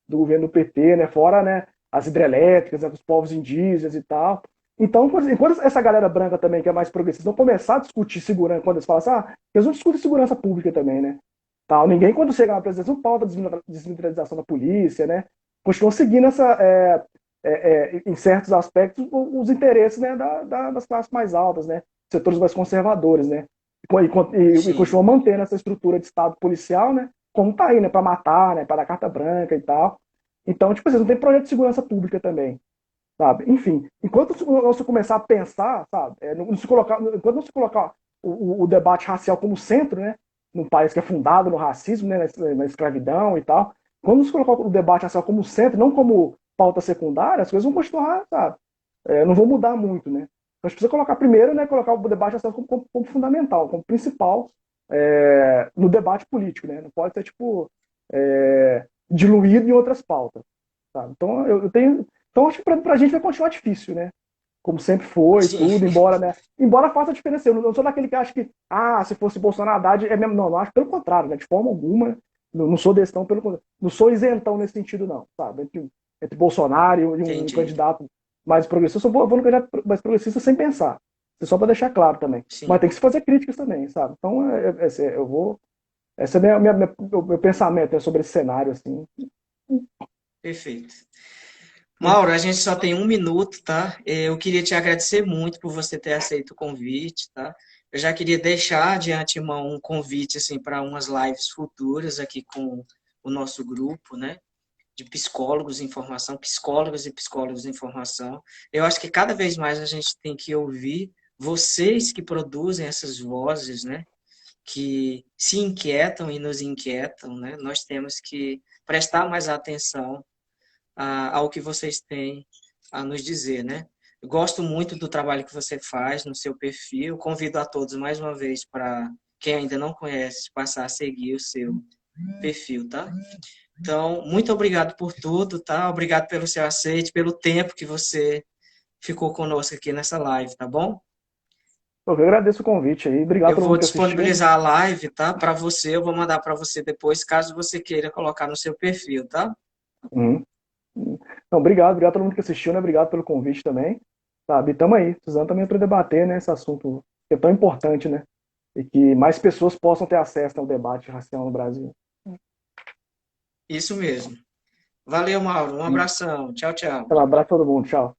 Do governo do PT, né? Fora, né? As hidrelétricas, né, os povos indígenas e tal. Então, enquanto essa galera branca também, que é mais progressista, não começar a discutir segurança, quando eles falam assim, eles não discutem segurança pública também, né? Tal. Ninguém, quando chega na presidência, não pauta a desmilitarização da polícia, né? Continua seguindo em certos aspectos, os interesses né, das classes mais altas, né? Setores mais conservadores, né? E sim, continua mantendo essa estrutura de Estado policial, né? Como tá aí, né? Para matar, né? Para dar carta branca e tal. Então, tipo assim, não tem projeto de segurança pública também, sabe? Enfim, enquanto não se começar a pensar, sabe? Enquanto não se colocar o debate racial como centro, né? Num país que é fundado no racismo, né? Na escravidão e tal. Quando não se colocar o debate racial como centro, não como pauta secundária, as coisas vão continuar, sabe? Não vão mudar muito, né? Então, a gente precisa colocar primeiro, né? Colocar o debate racial como fundamental, como principal no debate político, né? Não pode ser, tipo, diluído em outras pautas. Sabe? Então, eu tenho. Então, acho que pra gente vai continuar difícil, né? Como sempre foi, sim, tudo, embora, né? Embora faça diferença. Eu não sou daquele que acha que, se fosse Bolsonaro, Haddad é mesmo. Não, não acho pelo contrário, né? De forma alguma. Não sou desse, não, pelo contrário. Não sou isentão nesse sentido, não, sabe? Entre Bolsonaro e um entendi. candidato mais progressista, eu vou no candidato mais progressista sem pensar. Só para deixar claro também. Mas Sim, tem que se fazer críticas também, sabe? Então, eu vou. Esse é meu pensamento né, sobre esse cenário, assim. perfeito. Mauro, a gente só tem um minuto, tá? Eu queria te agradecer muito por você ter aceito o convite, tá? Eu já queria deixar de antemão um convite assim para umas lives futuras aqui com o nosso grupo, né? De psicólogos e psicólogos em formação. Eu acho que cada vez mais a gente tem que ouvir vocês que produzem essas vozes, né? Que se inquietam e nos inquietam, né? Nós temos que prestar mais atenção ao que vocês têm a nos dizer, né? Eu gosto muito do trabalho que você faz no seu perfil. Convido a todos mais uma vez para quem ainda não conhece passar a seguir o seu perfil, tá? Então, muito obrigado por tudo, tá? Obrigado pelo seu aceite, pelo tempo que você ficou conosco aqui nessa live, tá bom? Eu agradeço o convite aí. Obrigado a Eu todo vou mundo que assistiu, né? disponibilizar a live, tá? Para você, eu vou mandar para você depois, caso você queira colocar no seu perfil, tá? Uhum. Então, obrigado a todo mundo que assistiu, né? Obrigado pelo convite também. Sabe, e tamo aí, precisando também para debater, né, esse assunto que é tão importante, né? E que mais pessoas possam ter acesso ao debate racial no Brasil. Isso mesmo. Valeu, Mauro. Um abração. Tchau, tchau. Então, um abraço a todo mundo. Tchau.